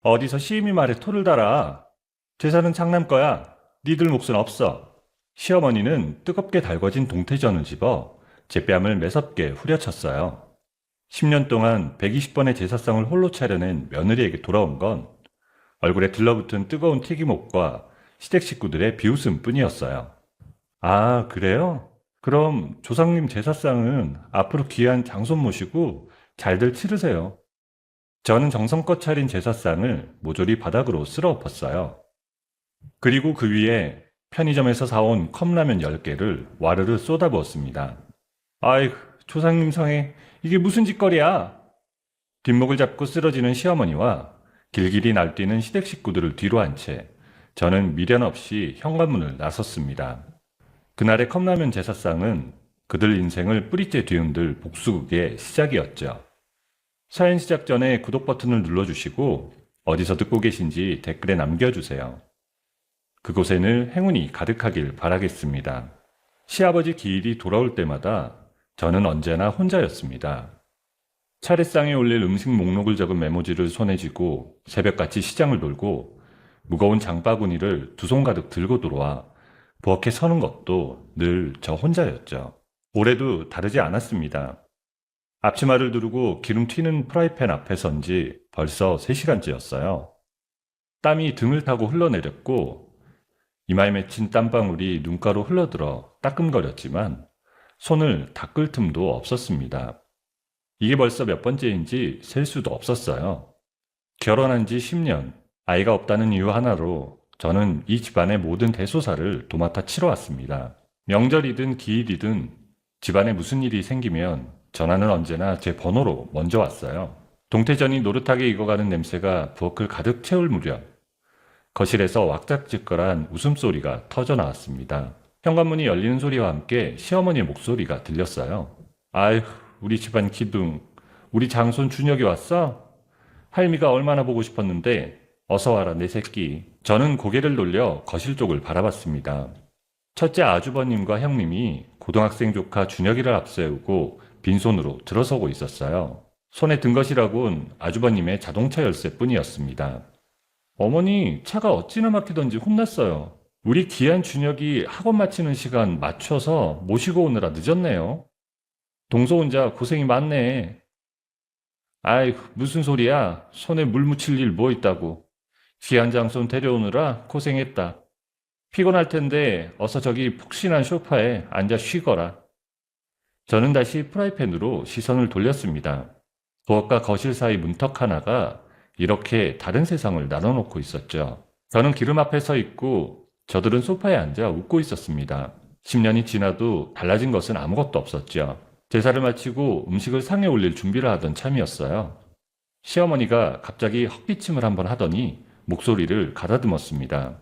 어디서 시임이 말에 토를 달아. 제사는 장남 거야. 니들 몫은 없어. 시어머니는 뜨겁게 달궈진 동태전을 집어 제 뺨을 매섭게 후려쳤어요. 10년 동안 120번의 제사상을 홀로 차려낸 며느리에게 돌아온 건 얼굴에 들러붙은 뜨거운 튀김옷과 시댁 식구들의 비웃음 뿐이었어요. 아, 그래요? 그럼 조상님 제사상은 앞으로 귀한 장손 모시고 잘들 치르세요. 저는 정성껏 차린 제사상을 모조리 바닥으로 쓸어 엎었어요. 그리고 그 위에 편의점에서 사온 컵라면 10개를 와르르 쏟아부었습니다. 아이고, 조상님 성에 이게 무슨 짓거리야? 뒷목을 잡고 쓰러지는 시어머니와 길길이 날뛰는 시댁 식구들을 뒤로 한 채 저는 미련 없이 현관문을 나섰습니다. 그날의 컵라면 제사상은 그들 인생을 뿌리째 뒤흔들 복수극의 시작이었죠. 사연 시작 전에 구독 버튼을 눌러주시고 어디서 듣고 계신지 댓글에 남겨주세요. 그곳에 늘 행운이 가득하길 바라겠습니다. 시아버지 기일이 돌아올 때마다 저는 언제나 혼자였습니다. 차례상에 올릴 음식 목록을 적은 메모지를 손에 쥐고 새벽같이 시장을 돌고 무거운 장바구니를 두 손 가득 들고 들어와 부엌에 서는 것도 늘 저 혼자였죠. 올해도 다르지 않았습니다. 앞치마를 두르고 기름 튀는 프라이팬 앞에 선 지 벌써 3시간째였어요. 땀이 등을 타고 흘러내렸고 이마에 맺힌 땀방울이 눈가로 흘러들어 따끔거렸지만 손을 닦을 틈도 없었습니다. 이게 벌써 몇 번째인지 셀 수도 없었어요. 결혼한 지 10년, 아이가 없다는 이유 하나로 저는 이 집안의 모든 대소사를 도맡아 치러왔습니다. 명절이든 기일이든 집안에 무슨 일이 생기면 전화는 언제나 제 번호로 먼저 왔어요. 동태전이 노릇하게 익어가는 냄새가 부엌을 가득 채울 무렵 거실에서 왁작지껄한 웃음소리가 터져 나왔습니다. 현관문이 열리는 소리와 함께 시어머니의 목소리가 들렸어요. 아휴, 우리 집안 기둥, 우리 장손 준혁이 왔어? 할미가 얼마나 보고 싶었는데 어서 와라 내 새끼. 저는 고개를 돌려 거실 쪽을 바라봤습니다. 첫째 아주버님과 형님이 고등학생 조카 준혁이를 앞세우고 빈손으로 들어서고 있었어요. 손에 든 것이라곤 아주버님의 자동차 열쇠뿐이었습니다. 어머니, 차가 어찌나 막히던지 혼났어요. 우리 귀한 준혁이 학원 마치는 시간 맞춰서 모시고 오느라 늦었네요. 동서 혼자 고생이 많네. 아이고, 무슨 소리야. 손에 물 묻힐 일 뭐 있다고. 귀한 장손 데려오느라 고생했다. 피곤할 텐데 어서 저기 푹신한 소파에 앉아 쉬거라. 저는 다시 프라이팬으로 시선을 돌렸습니다. 부엌과 거실 사이 문턱 하나가 이렇게 다른 세상을 나눠놓고 있었죠. 저는 기름 앞에 서 있고 저들은 소파에 앉아 웃고 있었습니다. 10년이 지나도 달라진 것은 아무것도 없었죠. 제사를 마치고 음식을 상에 올릴 준비를 하던 참이었어요. 시어머니가 갑자기 헛기침을 한번 하더니 목소리를 가다듬었습니다.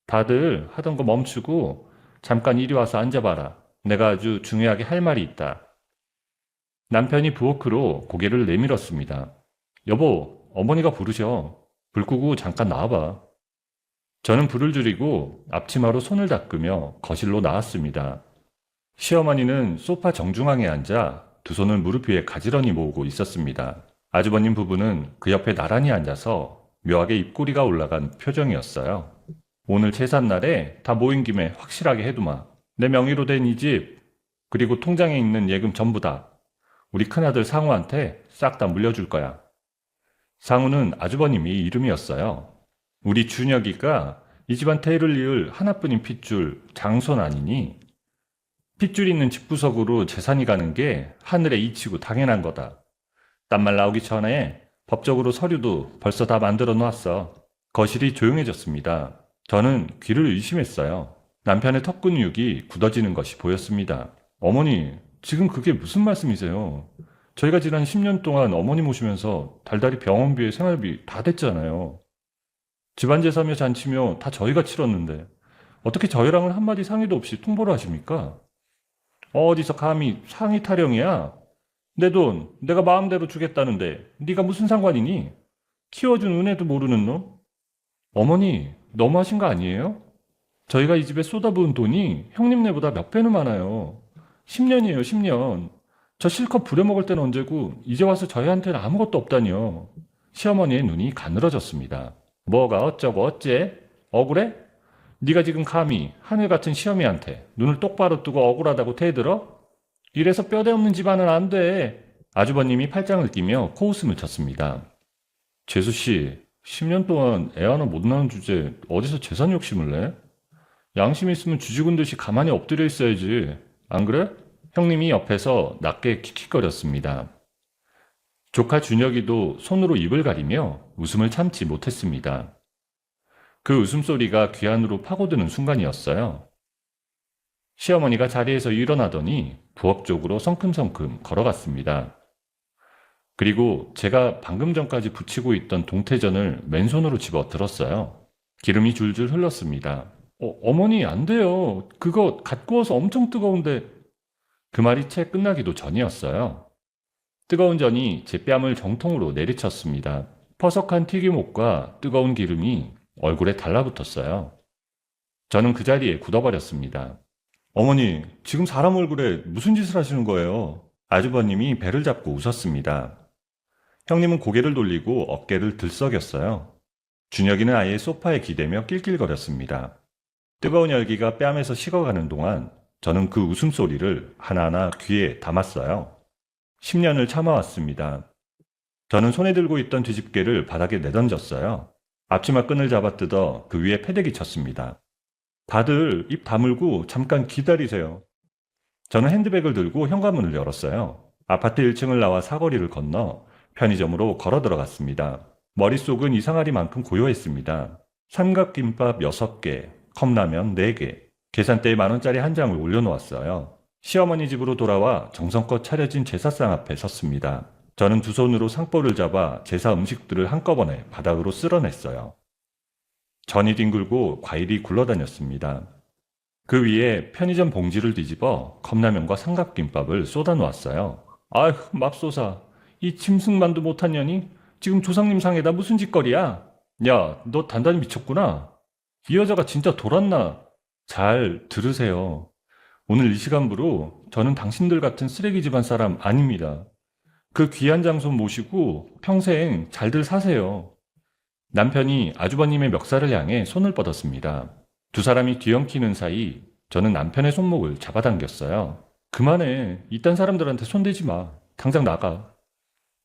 다들 하던 거 멈추고 잠깐 이리 와서 앉아봐라. 내가 아주 중요하게 할 말이 있다. 남편이 부엌으로 고개를 내밀었습니다. 여보, 어머니가 부르셔. 불 끄고 잠깐 나와봐. 저는 불을 줄이고 앞치마로 손을 닦으며 거실로 나왔습니다. 시어머니는 소파 정중앙에 앉아 두 손을 무릎 위에 가지런히 모으고 있었습니다. 아주버님 부부는 그 옆에 나란히 앉아서 묘하게 입꼬리가 올라간 표정이었어요. 오늘 제삿날에 다 모인 김에 확실하게 해두마. 내 명의로 된 이 집, 그리고 통장에 있는 예금 전부 다 우리 큰아들 상우한테 싹 다 물려줄 거야. 상우는 아주버님이 이름이었어요. 우리 준혁이가 이 집안 태를 이을 하나뿐인 핏줄 장손 아니니 핏줄 있는 집구석으로 재산이 가는 게 하늘에 이치고 당연한 거다. 딴말 나오기 전에 법적으로 서류도 벌써 다 만들어 놓았어. 거실이 조용해졌습니다. 저는 귀를 의심했어요. 남편의 턱 근육이 굳어지는 것이 보였습니다. 어머니, 지금 그게 무슨 말씀이세요? 저희가 지난 10년 동안 어머니 모시면서 달달이 병원비, 생활비 다 됐잖아요. 집안제사며 잔치며 다 저희가 치렀는데 어떻게 저희랑은 한마디 상의도 없이 통보를 하십니까? 어디서 감히 상의 타령이야? 내 돈 내가 마음대로 주겠다는데 네가 무슨 상관이니? 키워준 은혜도 모르는 놈? 어머니, 너무하신 거 아니에요? 저희가 이 집에 쏟아부은 돈이 형님네보다 몇 배는 많아요. 10년이에요, 10년. 저 실컷 부려먹을 때는 언제고 이제 와서 저희한테는 아무것도 없다니요. 시어머니의 눈이 가늘어졌습니다. 뭐가 어쩌고 어째? 억울해? 네가 지금 감히 하늘 같은 시어미한테 눈을 똑바로 뜨고 억울하다고 대들어? 이래서 뼈대 없는 집안은 안 돼. 아주버님이 팔짱을 끼며 코웃음을 쳤습니다. 재수씨, 10년 동안 애 하나 못 낳은 주제 어디서 재산 욕심을 내? 양심 있으면 쥐죽은 듯이 가만히 엎드려 있어야지. 안 그래? 형님이 옆에서 낮게 킥킥거렸습니다. 조카 준혁이도 손으로 입을 가리며 웃음을 참지 못했습니다. 그 웃음소리가 귀 안으로 파고드는 순간이었어요. 시어머니가 자리에서 일어나더니 부엌 쪽으로 성큼성큼 걸어갔습니다. 그리고 제가 방금 전까지 붙이고 있던 동태전을 맨손으로 집어 들었어요. 기름이 줄줄 흘렀습니다. 어머니 안 돼요. 그거 갓 구워서 엄청 뜨거운데. 그 말이 채 끝나기도 전이었어요. 뜨거운 전이 제 뺨을 정통으로 내리쳤습니다. 퍼석한 튀김옷과 뜨거운 기름이 얼굴에 달라붙었어요. 저는 그 자리에 굳어버렸습니다. 어머니, 지금 사람 얼굴에 무슨 짓을 하시는 거예요? 아주버님이 배를 잡고 웃었습니다. 형님은 고개를 돌리고 어깨를 들썩였어요. 준혁이는 아예 소파에 기대며 낄낄거렸습니다. 뜨거운 열기가 뺨에서 식어가는 동안 저는 그 웃음소리를 하나하나 귀에 담았어요. 10년을 참아왔습니다. 저는 손에 들고 있던 뒤집개를 바닥에 내던졌어요. 앞치마 끈을 잡아뜯어 그 위에 패대기 쳤습니다. 다들 입 다물고 잠깐 기다리세요. 저는 핸드백을 들고 현관문을 열었어요. 아파트 1층을 나와 사거리를 건너 편의점으로 걸어 들어갔습니다. 머릿속은 이상하리만큼 고요했습니다. 삼각김밥 6개, 컵라면 4개, 계산대에 10,000원짜리 한 장을 올려놓았어요. 시어머니 집으로 돌아와 정성껏 차려진 제사상 앞에 섰습니다. 저는 두 손으로 상보를 잡아 제사 음식들을 한꺼번에 바닥으로 쓸어냈어요. 전이 뒹굴고 과일이 굴러다녔습니다. 그 위에 편의점 봉지를 뒤집어 컵라면과 삼각김밥을 쏟아놓았어요. 아휴, 맙소사. 이 짐승만도 못한 년이 지금 조상님 상에다 무슨 짓거리야? 야, 너 단단히 미쳤구나. 이 여자가 진짜 돌았나? 잘 들으세요. 오늘 이 시간부로 저는 당신들 같은 쓰레기 집안 사람 아닙니다. 그 귀한 장소 모시고 평생 잘들 사세요. 남편이 아주버님의 멱살을 향해 손을 뻗었습니다. 두 사람이 뒤엉키는 사이 저는 남편의 손목을 잡아당겼어요. 그만해. 이딴 사람들한테 손대지 마. 당장 나가.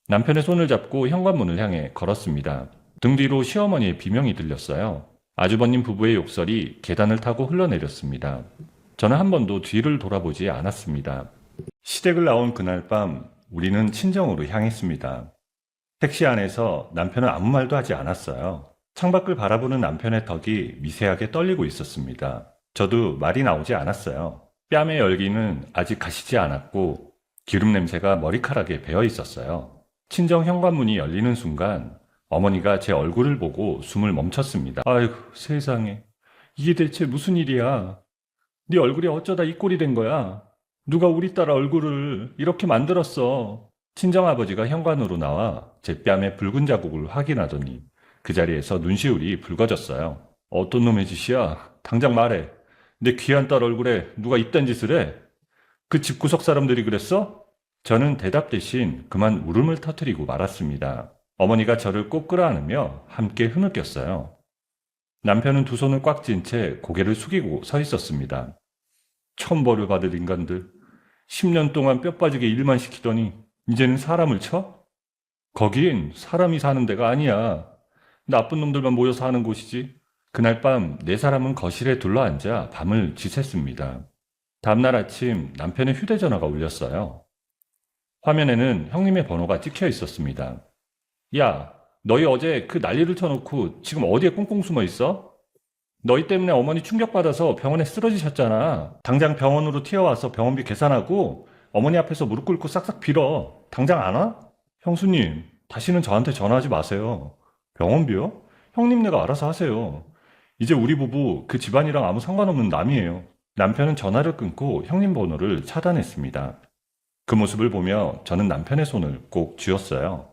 남편의 손을 잡고 현관문을 향해 걸었습니다. 등 뒤로 시어머니의 비명이 들렸어요. 아주버님 부부의 욕설이 계단을 타고 흘러내렸습니다. 저는 한 번도 뒤를 돌아보지 않았습니다. 시댁을 나온 그날 밤 우리는 친정으로 향했습니다. 택시 안에서 남편은 아무 말도 하지 않았어요. 창밖을 바라보는 남편의 턱이 미세하게 떨리고 있었습니다. 저도 말이 나오지 않았어요. 뺨의 열기는 아직 가시지 않았고 기름 냄새가 머리카락에 배어 있었어요. 친정 현관문이 열리는 순간 어머니가 제 얼굴을 보고 숨을 멈췄습니다. 아이고 세상에, 이게 대체 무슨 일이야? 네 얼굴이 어쩌다 이 꼴이 된 거야? 누가 우리 딸 얼굴을 이렇게 만들었어? 친정아버지가 현관으로 나와 제 뺨에 붉은 자국을 확인하더니 그 자리에서 눈시울이 붉어졌어요. 어떤 놈의 짓이야? 당장 말해. 내 귀한 딸 얼굴에 누가 이딴 짓을 해? 그 집구석 사람들이 그랬어? 저는 대답 대신 그만 울음을 터뜨리고 말았습니다. 어머니가 저를 꼭 끌어안으며 함께 흐느꼈어요. 남편은 두 손을 꽉 쥔 채 고개를 숙이고 서 있었습니다. 천벌을 받을 인간들. 10년 동안 뼈 빠지게 일만 시키더니 이제는 사람을 쳐? 거긴 사람이 사는 데가 아니야. 나쁜 놈들만 모여 사는 곳이지. 그날 밤 4사람은 거실에 둘러앉아 밤을 지샜습니다. 다음날 아침 남편의 휴대전화가 울렸어요. 화면에는 형님의 번호가 찍혀 있었습니다. 야, 너희 어제 그 난리를 쳐놓고 지금 어디에 꽁꽁 숨어 있어? 너희 때문에 어머니 충격받아서 병원에 쓰러지셨잖아. 당장 병원으로 튀어와서 병원비 계산하고 어머니 앞에서 무릎 꿇고 싹싹 빌어. 당장 안 와? 형수님, 다시는 저한테 전화하지 마세요. 병원비요? 형님네가 알아서 하세요. 이제 우리 부부 그 집안이랑 아무 상관없는 남이에요. 남편은 전화를 끊고 형님 번호를 차단했습니다. 그 모습을 보며 저는 남편의 손을 꼭 쥐었어요.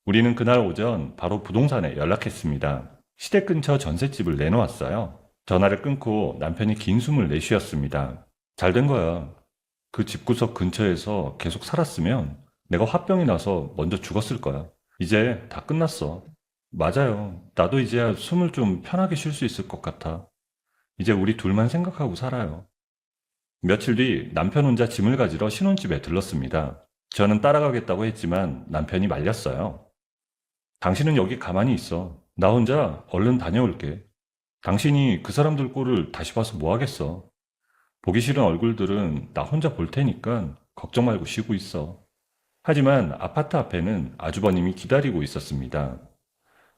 우리는 그날 오전 바로 부동산에 연락했습니다. 시댁 근처 전셋집을 내놓았어요. 전화를 끊고 남편이 긴 숨을 내쉬었습니다. 잘 된 거야. 그 집구석 근처에서 계속 살았으면 내가 화병이 나서 먼저 죽었을 거야. 이제 다 끝났어. 맞아요. 나도 이제야 숨을 좀 편하게 쉴 수 있을 것 같아. 이제 우리 둘만 생각하고 살아요. 며칠 뒤 남편 혼자 짐을 가지러 신혼집에 들렀습니다. 저는 따라가겠다고 했지만 남편이 말렸어요. 당신은 여기 가만히 있어. 나 혼자 얼른 다녀올게. 당신이 그 사람들 꼴을 다시 봐서 뭐 하겠어. 보기 싫은 얼굴들은 나 혼자 볼 테니까 걱정 말고 쉬고 있어. 하지만 아파트 앞에는 아주버님이 기다리고 있었습니다.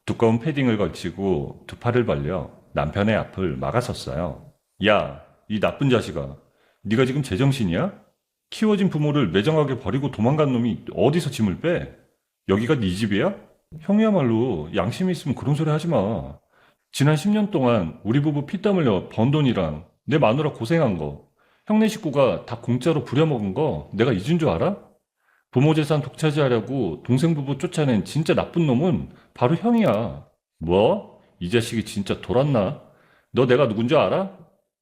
두꺼운 패딩을 걸치고 두 팔을 벌려 남편의 앞을 막아섰어요. 야, 이 나쁜 자식아. 네가 지금 제정신이야? 키워진 부모를 매정하게 버리고 도망간 놈이 어디서 짐을 빼? 여기가 네 집이야? 형이야말로 양심이 있으면 그런 소리 하지 마. 지난 10년 동안 우리 부부 피땀 흘려 번 돈이랑 내 마누라 고생한 거, 형네 식구가 다 공짜로 부려먹은 거 내가 잊은 줄 알아? 부모 재산 독차지하려고 동생 부부 쫓아낸 진짜 나쁜 놈은 바로 형이야. 뭐? 이 자식이 진짜 돌았나? 너 내가 누군지 알아?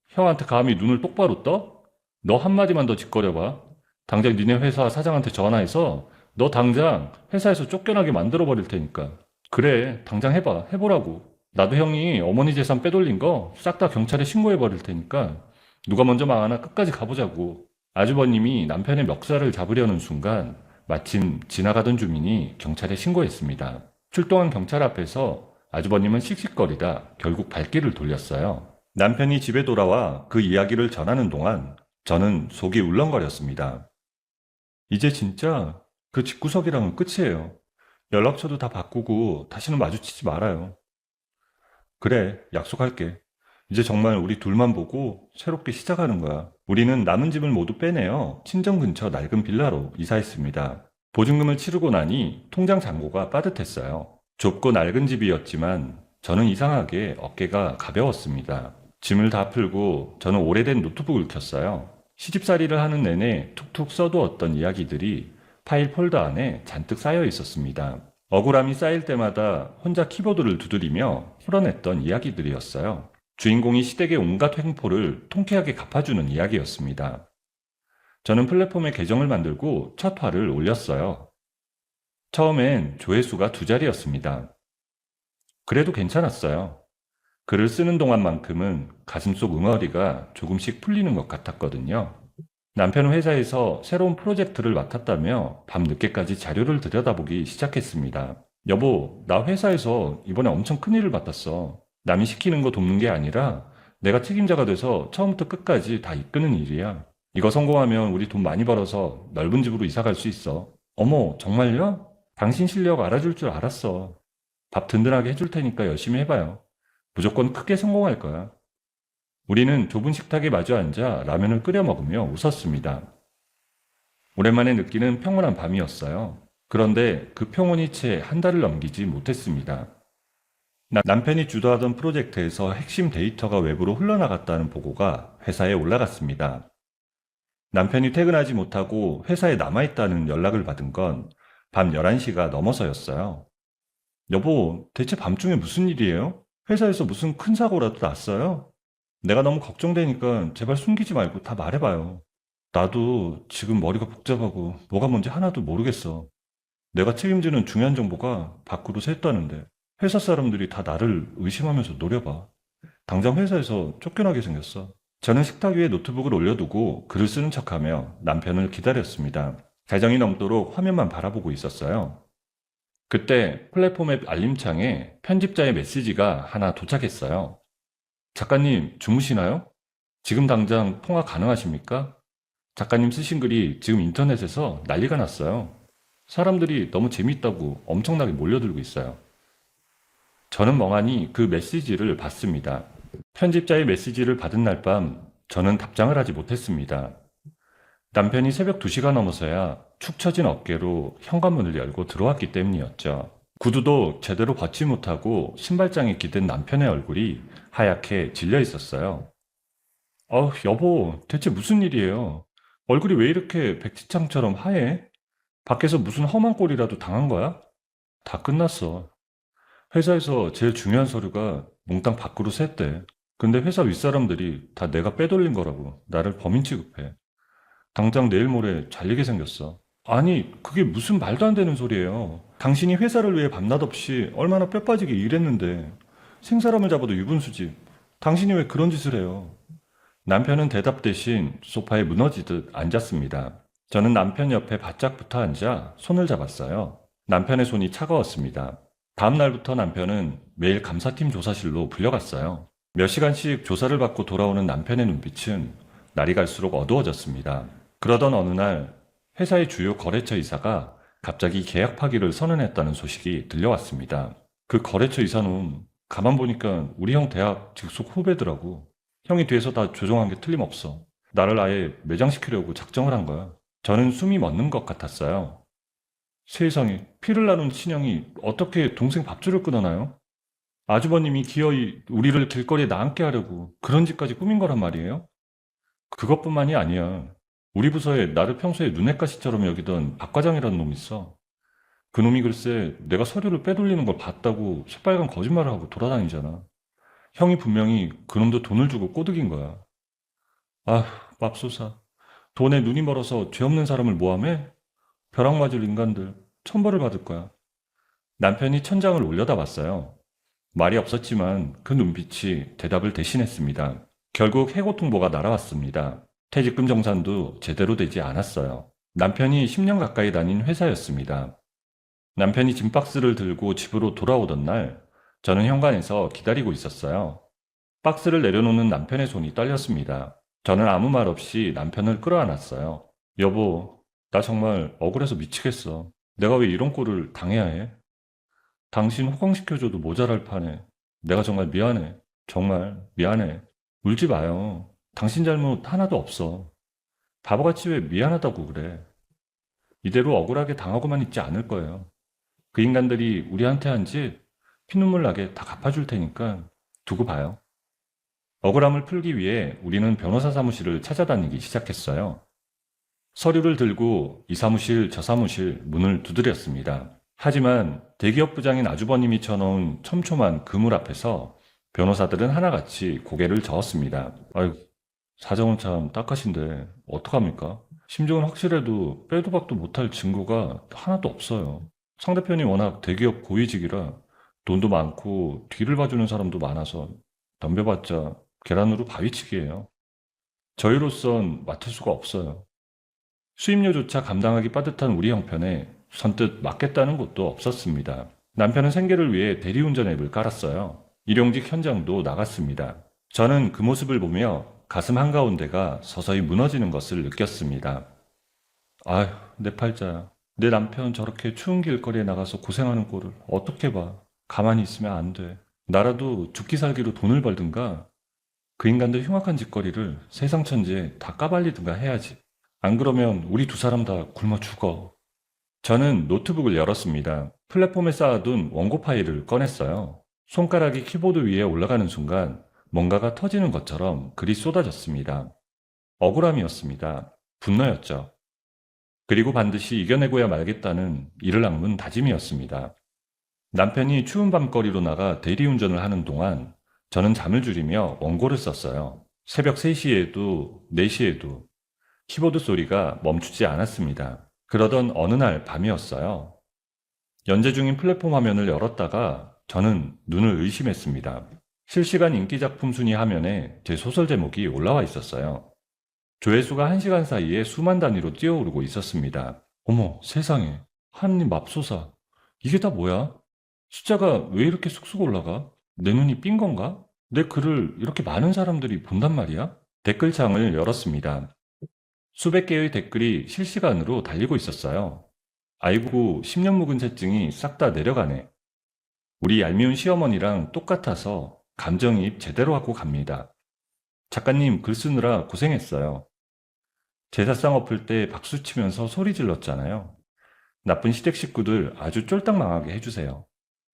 형한테 감히 눈을 똑바로 떠? 너 한마디만 더 짓거려봐. 당장 니네 회사 사장한테 전화해서 너 당장 회사에서 쫓겨나게 만들어버릴 테니까. 그래, 당장 해봐. 해보라고. 나도 형이 어머니 재산 빼돌린 거 싹 다 경찰에 신고해버릴 테니까 누가 먼저 망하나 끝까지 가보자고. 아주버님이 남편의 멱살을 잡으려는 순간 마침 지나가던 주민이 경찰에 신고했습니다. 출동한 경찰 앞에서 아주버님은 씩씩거리다 결국 발길을 돌렸어요. 남편이 집에 돌아와 그 이야기를 전하는 동안 저는 속이 울렁거렸습니다. 이제 진짜 그 집구석이랑은 끝이에요. 연락처도 다 바꾸고 다시는 마주치지 말아요. 그래, 약속할게. 이제 정말 우리 둘만 보고 새롭게 시작하는 거야. 우리는 남은 집을 모두 빼내어 친정 근처 낡은 빌라로 이사했습니다. 보증금을 치르고 나니 통장 잔고가 빠듯했어요. 좁고 낡은 집이었지만 저는 이상하게 어깨가 가벼웠습니다. 짐을 다 풀고 저는 오래된 노트북을 켰어요. 시집살이를 하는 내내 툭툭 써두었던 이야기들이 파일 폴더 안에 잔뜩 쌓여 있었습니다. 억울함이 쌓일 때마다 혼자 키보드를 두드리며 풀어냈던 이야기들이었어요. 주인공이 시댁의 온갖 횡포를 통쾌하게 갚아주는 이야기였습니다. 저는 플랫폼에 계정을 만들고 첫 화를 올렸어요. 처음엔 조회수가 2자리였습니다. 그래도 괜찮았어요. 글을 쓰는 동안만큼은 가슴속 응어리가 조금씩 풀리는 것 같았거든요. 남편은 회사에서 새로운 프로젝트를 맡았다며 밤늦게까지 자료를 들여다보기 시작했습니다. 여보, 나 회사에서 이번에 엄청 큰일을 맡았어. 남이 시키는 거 돕는 게 아니라 내가 책임자가 돼서 처음부터 끝까지 다 이끄는 일이야. 이거 성공하면 우리 돈 많이 벌어서 넓은 집으로 이사 갈 수 있어. 어머, 정말요? 당신 실력 알아줄 줄 알았어. 밥 든든하게 해줄 테니까 열심히 해봐요. 무조건 크게 성공할 거야. 우리는 좁은 식탁에 마주 앉아 라면을 끓여 먹으며 웃었습니다. 오랜만에 느끼는 평온한 밤이었어요. 그런데 그 평온이 채 한 달을 넘기지 못했습니다. 남편이 주도하던 프로젝트에서 핵심 데이터가 외부로 흘러나갔다는 보고가 회사에 올라갔습니다. 남편이 퇴근하지 못하고 회사에 남아있다는 연락을 받은 건 밤 11시가 넘어서였어요. 여보, 대체 밤중에 무슨 일이에요? 회사에서 무슨 큰 사고라도 났어요? 내가 너무 걱정되니까 제발 숨기지 말고 다 말해봐요. 나도 지금 머리가 복잡하고 뭐가 뭔지 하나도 모르겠어. 내가 책임지는 중요한 정보가 밖으로 샜다는데 회사 사람들이 다 나를 의심하면서 노려봐. 당장 회사에서 쫓겨나게 생겼어. 저는 식탁 위에 노트북을 올려두고 글을 쓰는 척하며 남편을 기다렸습니다. 자정이 넘도록 화면만 바라보고 있었어요. 그때 플랫폼의 알림창에 편집자의 메시지가 하나 도착했어요. 작가님, 주무시나요? 지금 당장 통화 가능하십니까? 작가님 쓰신 글이 지금 인터넷에서 난리가 났어요. 사람들이 너무 재밌다고 엄청나게 몰려들고 있어요. 저는 멍하니 그 메시지를 봤습니다. 편집자의 메시지를 받은 날 밤 저는 답장을 하지 못했습니다. 남편이 새벽 2시가 넘어서야 축 처진 어깨로 현관문을 열고 들어왔기 때문이었죠. 구두도 제대로 벗지 못하고 신발장에 기댄 남편의 얼굴이 하얗게 질려 있었어요. 여보, 대체 무슨 일이에요? 얼굴이 왜 이렇게 백지창처럼 하얘? 밖에서 무슨 험한 꼴이라도 당한 거야? 다 끝났어. 회사에서 제일 중요한 서류가 몽땅 밖으로 샜대. 근데 회사 윗사람들이 다 내가 빼돌린 거라고 나를 범인 취급해. 당장 내일 모레 잘리게 생겼어. 아니, 그게 무슨 말도 안 되는 소리예요. 당신이 회사를 위해 밤낮 없이 얼마나 뼈 빠지게 일했는데 생사람을 잡아도 유분수지. 당신이 왜 그런 짓을 해요? 남편은 대답 대신 소파에 무너지듯 앉았습니다. 저는 남편 옆에 바짝 붙어 앉아 손을 잡았어요. 남편의 손이 차가웠습니다. 다음 날부터 남편은 매일 감사팀 조사실로 불려갔어요. 몇 시간씩 조사를 받고 돌아오는 남편의 눈빛은 날이 갈수록 어두워졌습니다. 그러던 어느 날 회사의 주요 거래처 이사가 갑자기 계약 파기를 선언했다는 소식이 들려왔습니다. 그 거래처 이사는 가만 보니까 우리 형 대학 직속 후배더라고. 형이 뒤에서 다 조종한 게 틀림없어. 나를 아예 매장시키려고 작정을 한 거야. 저는 숨이 멎는 것 같았어요. 세상에, 피를 나눈 친형이 어떻게 동생 밥줄을 끊어나요? 아주버님이 기어이 우리를 길거리에 나앉게 하려고 그런 짓까지 꾸민 거란 말이에요? 그것뿐만이 아니야. 우리 부서에 나를 평소에 눈엣가시처럼 여기던 박 과장이라는 놈이 있어. 그 놈이 글쎄 내가 서류를 빼돌리는 걸 봤다고 새빨간 거짓말을 하고 돌아다니잖아. 형이 분명히 그놈도 돈을 주고 꼬드긴 거야. 아휴, 맙소사. 돈에 눈이 멀어서 죄 없는 사람을 모함해? 벼락 맞을 인간들, 천벌을 받을 거야. 남편이 천장을 올려다 봤어요. 말이 없었지만 그 눈빛이 대답을 대신했습니다. 결국 해고통보가 날아왔습니다. 퇴직금 정산도 제대로 되지 않았어요. 남편이 10년 가까이 다닌 회사였습니다. 남편이 짐박스를 들고 집으로 돌아오던 날, 저는 현관에서 기다리고 있었어요. 박스를 내려놓는 남편의 손이 떨렸습니다. 저는 아무 말 없이 남편을 끌어안았어요. 여보, 나 정말 억울해서 미치겠어. 내가 왜 이런 꼴을 당해야 해? 당신 호강시켜줘도 모자랄 판에 내가 정말 미안해. 정말 미안해. 울지 마요. 당신 잘못 하나도 없어. 바보같이 왜 미안하다고 그래. 이대로 억울하게 당하고만 있지 않을 거예요. 그 인간들이 우리한테 한 짓 피눈물 나게 다 갚아줄 테니까 두고 봐요. 억울함을 풀기 위해 우리는 변호사 사무실을 찾아다니기 시작했어요. 서류를 들고 이 사무실 저 사무실 문을 두드렸습니다. 하지만 대기업 부장인 아주버님이 쳐놓은 촘촘한 그물 앞에서 변호사들은 하나같이 고개를 저었습니다. 아이고, 사정은 참 딱하신데 어떡합니까? 심정은 확실해도 빼도 박도 못할 증거가 하나도 없어요. 상대편이 워낙 대기업 고위직이라 돈도 많고 뒤를 봐주는 사람도 많아서 덤벼봤자 계란으로 바위치기예요. 저희로선 맡을 수가 없어요. 수임료조차 감당하기 빠듯한 우리 형편에 선뜻 맡겠다는 곳도 없었습니다. 남편은 생계를 위해 대리운전 앱을 깔았어요. 일용직 현장도 나갔습니다. 저는 그 모습을 보며 가슴 한가운데가 서서히 무너지는 것을 느꼈습니다. 아휴, 내 팔자야. 내 남편 저렇게 추운 길거리에 나가서 고생하는 꼴을 어떻게 봐. 가만히 있으면 안 돼. 나라도 죽기 살기로 돈을 벌든가 그 인간들 흉악한 짓거리를 세상 천지에 다 까발리든가 해야지. 안 그러면 우리 두 사람 다 굶어 죽어. 저는 노트북을 열었습니다. 플랫폼에 쌓아둔 원고 파일을 꺼냈어요. 손가락이 키보드 위에 올라가는 순간 뭔가가 터지는 것처럼 글이 쏟아졌습니다. 억울함이었습니다. 분노였죠. 그리고 반드시 이겨내고야 말겠다는 이를 악문 다짐이었습니다. 남편이 추운 밤거리로 나가 대리운전을 하는 동안 저는 잠을 줄이며 원고를 썼어요. 새벽 3시에도 4시에도 키보드 소리가 멈추지 않았습니다. 그러던 어느 날 밤이었어요. 연재 중인 플랫폼 화면을 열었다가 저는 눈을 의심했습니다. 실시간 인기작품 순위 화면에 제 소설 제목이 올라와 있었어요. 조회수가 1시간 사이에 수만 단위로 뛰어오르고 있었습니다. 어머, 세상에. 하느님 맙소사. 이게 다 뭐야? 숫자가 왜 이렇게 쑥쑥 올라가? 내 눈이 삔 건가? 내 글을 이렇게 많은 사람들이 본단 말이야? 댓글창을 열었습니다. 수백 개의 댓글이 실시간으로 달리고 있었어요. 아이고, 10년 묵은 채증이 싹 다 내려가네. 우리 얄미운 시어머니랑 똑같아서 감정이입 제대로 하고 갑니다. 작가님 글 쓰느라 고생했어요. 제사상 엎을 때 박수 치면서 소리 질렀잖아요. 나쁜 시댁 식구들 아주 쫄딱 망하게 해주세요.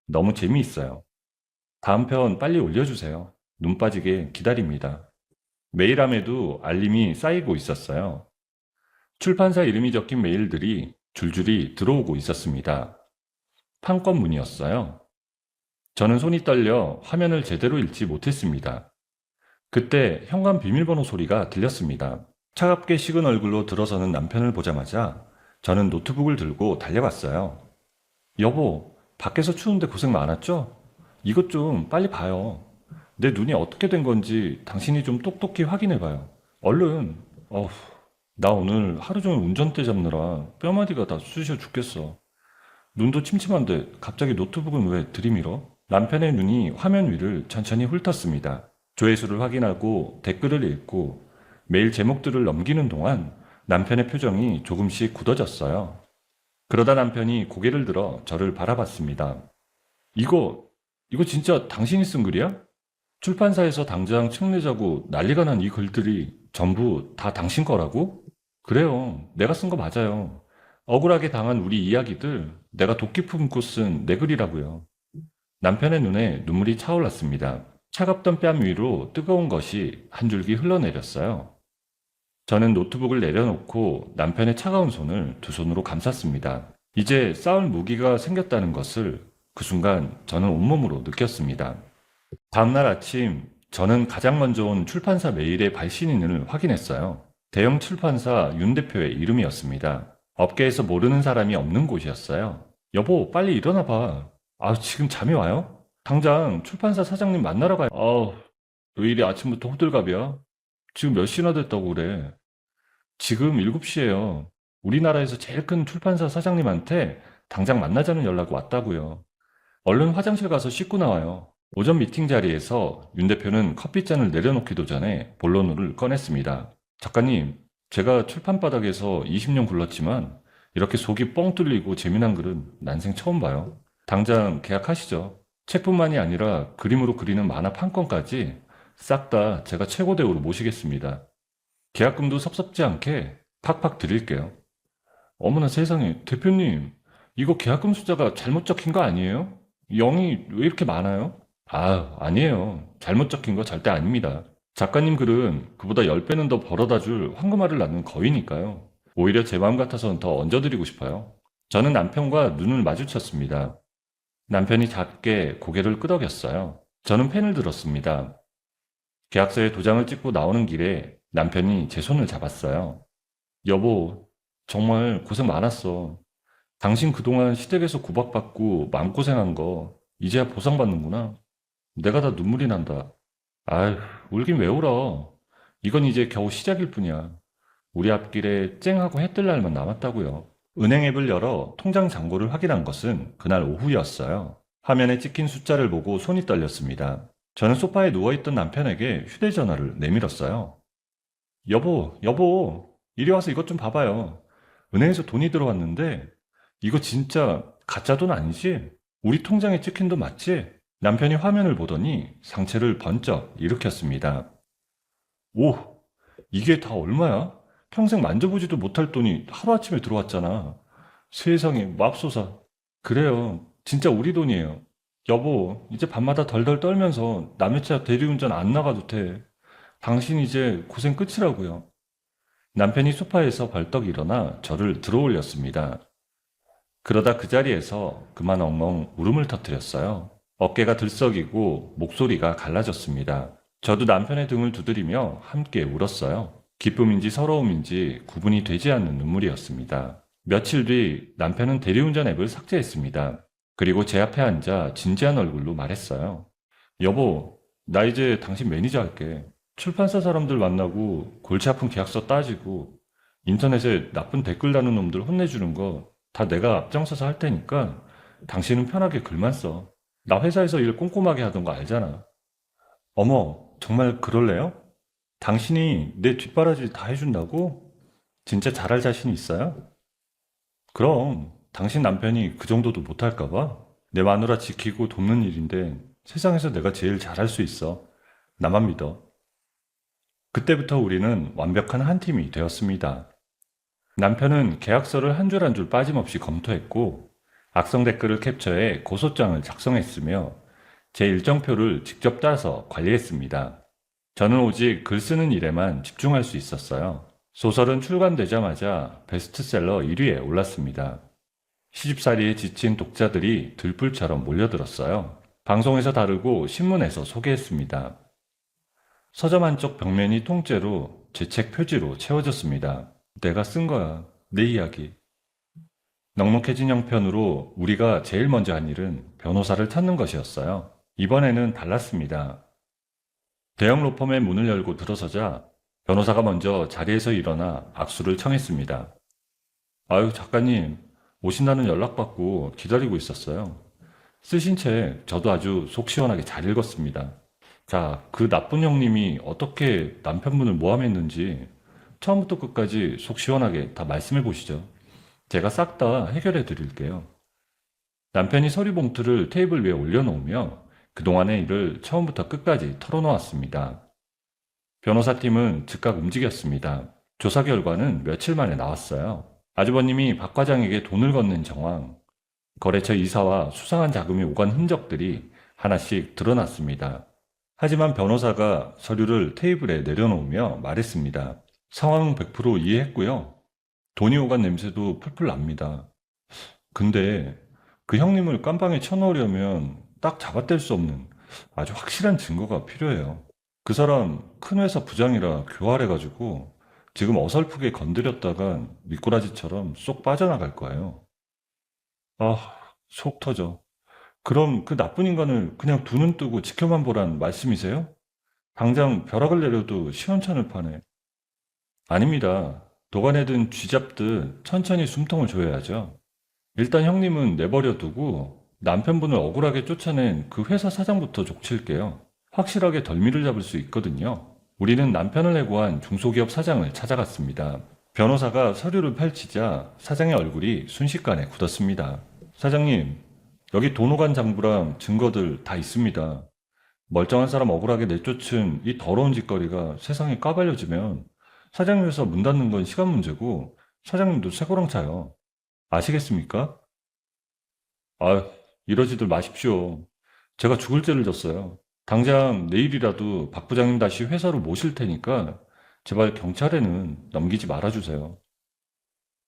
너무 재미있어요. 다음 편 빨리 올려주세요. 눈 빠지게 기다립니다. 메일함에도 알림이 쌓이고 있었어요. 출판사 이름이 적힌 메일들이 줄줄이 들어오고 있었습니다. 판권문이었어요. 저는 손이 떨려 화면을 제대로 읽지 못했습니다. 그때 현관 비밀번호 소리가 들렸습니다. 차갑게 식은 얼굴로 들어서는 남편을 보자마자 저는 노트북을 들고 달려갔어요. 여보, 밖에서 추운데 고생 많았죠? 이것 좀 빨리 봐요. 내 눈이 어떻게 된 건지 당신이 좀 똑똑히 확인해봐요. 얼른. 어후, 나 오늘 하루 종일 운전대 잡느라 뼈마디가 다 쑤셔 죽겠어. 눈도 침침한데 갑자기 노트북은 왜 들이밀어? 남편의 눈이 화면 위를 천천히 훑었습니다. 조회수를 확인하고 댓글을 읽고 메일 제목들을 넘기는 동안 남편의 표정이 조금씩 굳어졌어요. 그러다 남편이 고개를 들어 저를 바라봤습니다. 이거, 이거 진짜 당신이 쓴 글이야? 출판사에서 당장 책 내자고 난리가 난 이 글들이 전부 다 당신 거라고? 그래요. 내가 쓴 거 맞아요. 억울하게 당한 우리 이야기들 내가 도끼 품고 쓴 내 글이라고요. 남편의 눈에 눈물이 차올랐습니다. 차갑던 뺨 위로 뜨거운 것이 한 줄기 흘러내렸어요. 저는 노트북을 내려놓고 남편의 차가운 손을 두 손으로 감쌌습니다. 이제 싸울 무기가 생겼다는 것을 그 순간 저는 온몸으로 느꼈습니다. 다음날 아침, 저는 가장 먼저 온 출판사 메일의 발신인을 확인했어요. 대형 출판사 윤 대표의 이름이었습니다. 업계에서 모르는 사람이 없는 곳이었어요. 여보, 빨리 일어나 봐. 지금 잠이 와요? 당장 출판사 사장님 만나러 가요. 왜 이리 아침부터 호들갑이야? 지금 몇 시나 됐다고 그래? 지금 7시예요. 우리나라에서 제일 큰 출판사 사장님한테 당장 만나자는 연락이 왔다고요. 얼른 화장실 가서 씻고 나와요. 오전 미팅 자리에서 윤 대표는 커피잔을 내려놓기도 전에 본론을 꺼냈습니다. 작가님, 제가 출판 바닥에서 20년 굴렀지만 이렇게 속이 뻥 뚫리고 재미난 글은 난생 처음 봐요. 당장 계약하시죠. 책뿐만이 아니라 그림으로 그리는 만화 판권까지 싹 다 제가 최고 대우로 모시겠습니다. 계약금도 섭섭지 않게 팍팍 드릴게요. 어머나 세상에, 대표님, 이거 계약금 숫자가 잘못 적힌 거 아니에요? 0이 왜 이렇게 많아요? 아니에요. 잘못 적힌 거 절대 아닙니다. 작가님 글은 그보다 10배는 더 벌어다 줄 황금알을 낳는 거위니까요. 오히려 제 마음 같아서는 더 얹어드리고 싶어요. 저는 남편과 눈을 마주쳤습니다. 남편이 작게 고개를 끄덕였어요. 저는 펜을 들었습니다. 계약서에 도장을 찍고 나오는 길에 남편이 제 손을 잡았어요. 여보, 정말 고생 많았어. 당신 그동안 시댁에서 구박받고 마음고생한 거 이제야 보상받는구나. 내가 다 눈물이 난다. 아휴, 울긴 왜 울어. 이건 이제 겨우 시작일 뿐이야. 우리 앞길에 쨍하고 해 뜰 날만 남았다고요. 은행 앱을 열어 통장 잔고를 확인한 것은 그날 오후였어요. 화면에 찍힌 숫자를 보고 손이 떨렸습니다. 저는 소파에 누워있던 남편에게 휴대전화를 내밀었어요. 여보, 이리 와서 이것 좀 봐봐요. 은행에서 돈이 들어왔는데 이거 진짜 가짜 돈 아니지? 우리 통장에 찍힌 돈 맞지? 남편이 화면을 보더니 상체를 번쩍 일으켰습니다. 오, 이게 다 얼마야? 평생 만져보지도 못할 돈이 하루아침에 들어왔잖아. 세상에, 맙소사. 그래요. 진짜 우리 돈이에요. 여보, 이제 밤마다 덜덜 떨면서 남의 차 대리운전 안 나가도 돼. 당신 이제 고생 끝이라고요. 남편이 소파에서 벌떡 일어나 저를 들어올렸습니다. 그러다 그 자리에서 그만 엉엉 울음을 터뜨렸어요. 어깨가 들썩이고 목소리가 갈라졌습니다. 저도 남편의 등을 두드리며 함께 울었어요. 기쁨인지 서러움인지 구분이 되지 않는 눈물이었습니다. 며칠 뒤 남편은 대리운전 앱을 삭제했습니다. 그리고 제 앞에 앉아 진지한 얼굴로 말했어요. 여보, 나 이제 당신 매니저 할게. 출판사 사람들 만나고 골치 아픈 계약서 따지고 인터넷에 나쁜 댓글 다는 놈들 혼내주는 거 다 내가 앞장서서 할 테니까 당신은 편하게 글만 써. 나 회사에서 일 꼼꼼하게 하던 거 알잖아. 어머, 정말 그럴래요? 당신이 내 뒷바라지 다 해준다고? 진짜 잘할 자신이 있어요? 그럼 당신 남편이 그 정도도 못할까 봐? 내 마누라 지키고 돕는 일인데 세상에서 내가 제일 잘할 수 있어. 나만 믿어. 그때부터 우리는 완벽한 한 팀이 되었습니다. 남편은 계약서를 한 줄 한 줄 빠짐없이 검토했고 악성 댓글을 캡처해 고소장을 작성했으며 제 일정표를 직접 따서 관리했습니다. 저는 오직 글 쓰는 일에만 집중할 수 있었어요. 소설은 출간되자마자 베스트셀러 1위에 올랐습니다. 시집살이에 지친 독자들이 들불처럼 몰려들었어요. 방송에서 다루고 신문에서 소개했습니다. 서점 한쪽 벽면이 통째로 제 책 표지로 채워졌습니다. 내가 쓴 거야. 내 이야기. 넉넉해진 형편으로 우리가 제일 먼저 한 일은 변호사를 찾는 것이었어요. 이번에는 달랐습니다. 대형 로펌의 문을 열고 들어서자 변호사가 먼저 자리에서 일어나 악수를 청했습니다. 아유, 작가님, 오신다는 연락받고 기다리고 있었어요. 쓰신 책 저도 아주 속 시원하게 잘 읽었습니다. 자, 그 나쁜 형님이 어떻게 남편분을 모함했는지 처음부터 끝까지 속 시원하게 다 말씀해 보시죠. 제가 싹 다 해결해 드릴게요. 남편이 서류 봉투를 테이블 위에 올려놓으며 그동안의 일을 처음부터 끝까지 털어놓았습니다. 변호사팀은 즉각 움직였습니다. 조사 결과는 며칠 만에 나왔어요. 아주버님이 박 과장에게 돈을 건넨 정황, 거래처 이사와 수상한 자금이 오간 흔적들이 하나씩 드러났습니다. 하지만 변호사가 서류를 테이블에 내려놓으며 말했습니다. 상황은 100% 이해했고요. 돈이 오간 냄새도 풀풀 납니다. 근데 그 형님을 깜방에 쳐넣으려면 딱 잡아뗄 수 없는 아주 확실한 증거가 필요해요. 그 사람 큰 회사 부장이라 교활해가지고 지금 어설프게 건드렸다간 미꾸라지처럼 쏙 빠져나갈 거예요. 아, 속 터져. 그럼 그 나쁜 인간을 그냥 두 눈 뜨고 지켜만 보란 말씀이세요? 당장 벼락을 내려도 시원찮을 판에. 아닙니다. 도가내든 쥐잡듯 천천히 숨통을 조여야죠. 일단 형님은 내버려 두고 남편분을 억울하게 쫓아낸 그 회사 사장부터 족칠게요. 확실하게 덜미를 잡을 수 있거든요. 우리는 남편을 해고한 중소기업 사장을 찾아갔습니다. 변호사가 서류를 펼치자 사장의 얼굴이 순식간에 굳었습니다. 사장님, 여기 도노간 장부랑 증거들 다 있습니다. 멀쩡한 사람 억울하게 내쫓은 이 더러운 짓거리가 세상에 까발려지면 사장님 회사 문 닫는 건 시간 문제고 사장님도 쇠고랑 차요. 아시겠습니까? 아, 이러지들 마십시오. 제가 죽을 죄를 졌어요. 당장 내일이라도 박 부장님 다시 회사로 모실 테니까 제발 경찰에는 넘기지 말아주세요.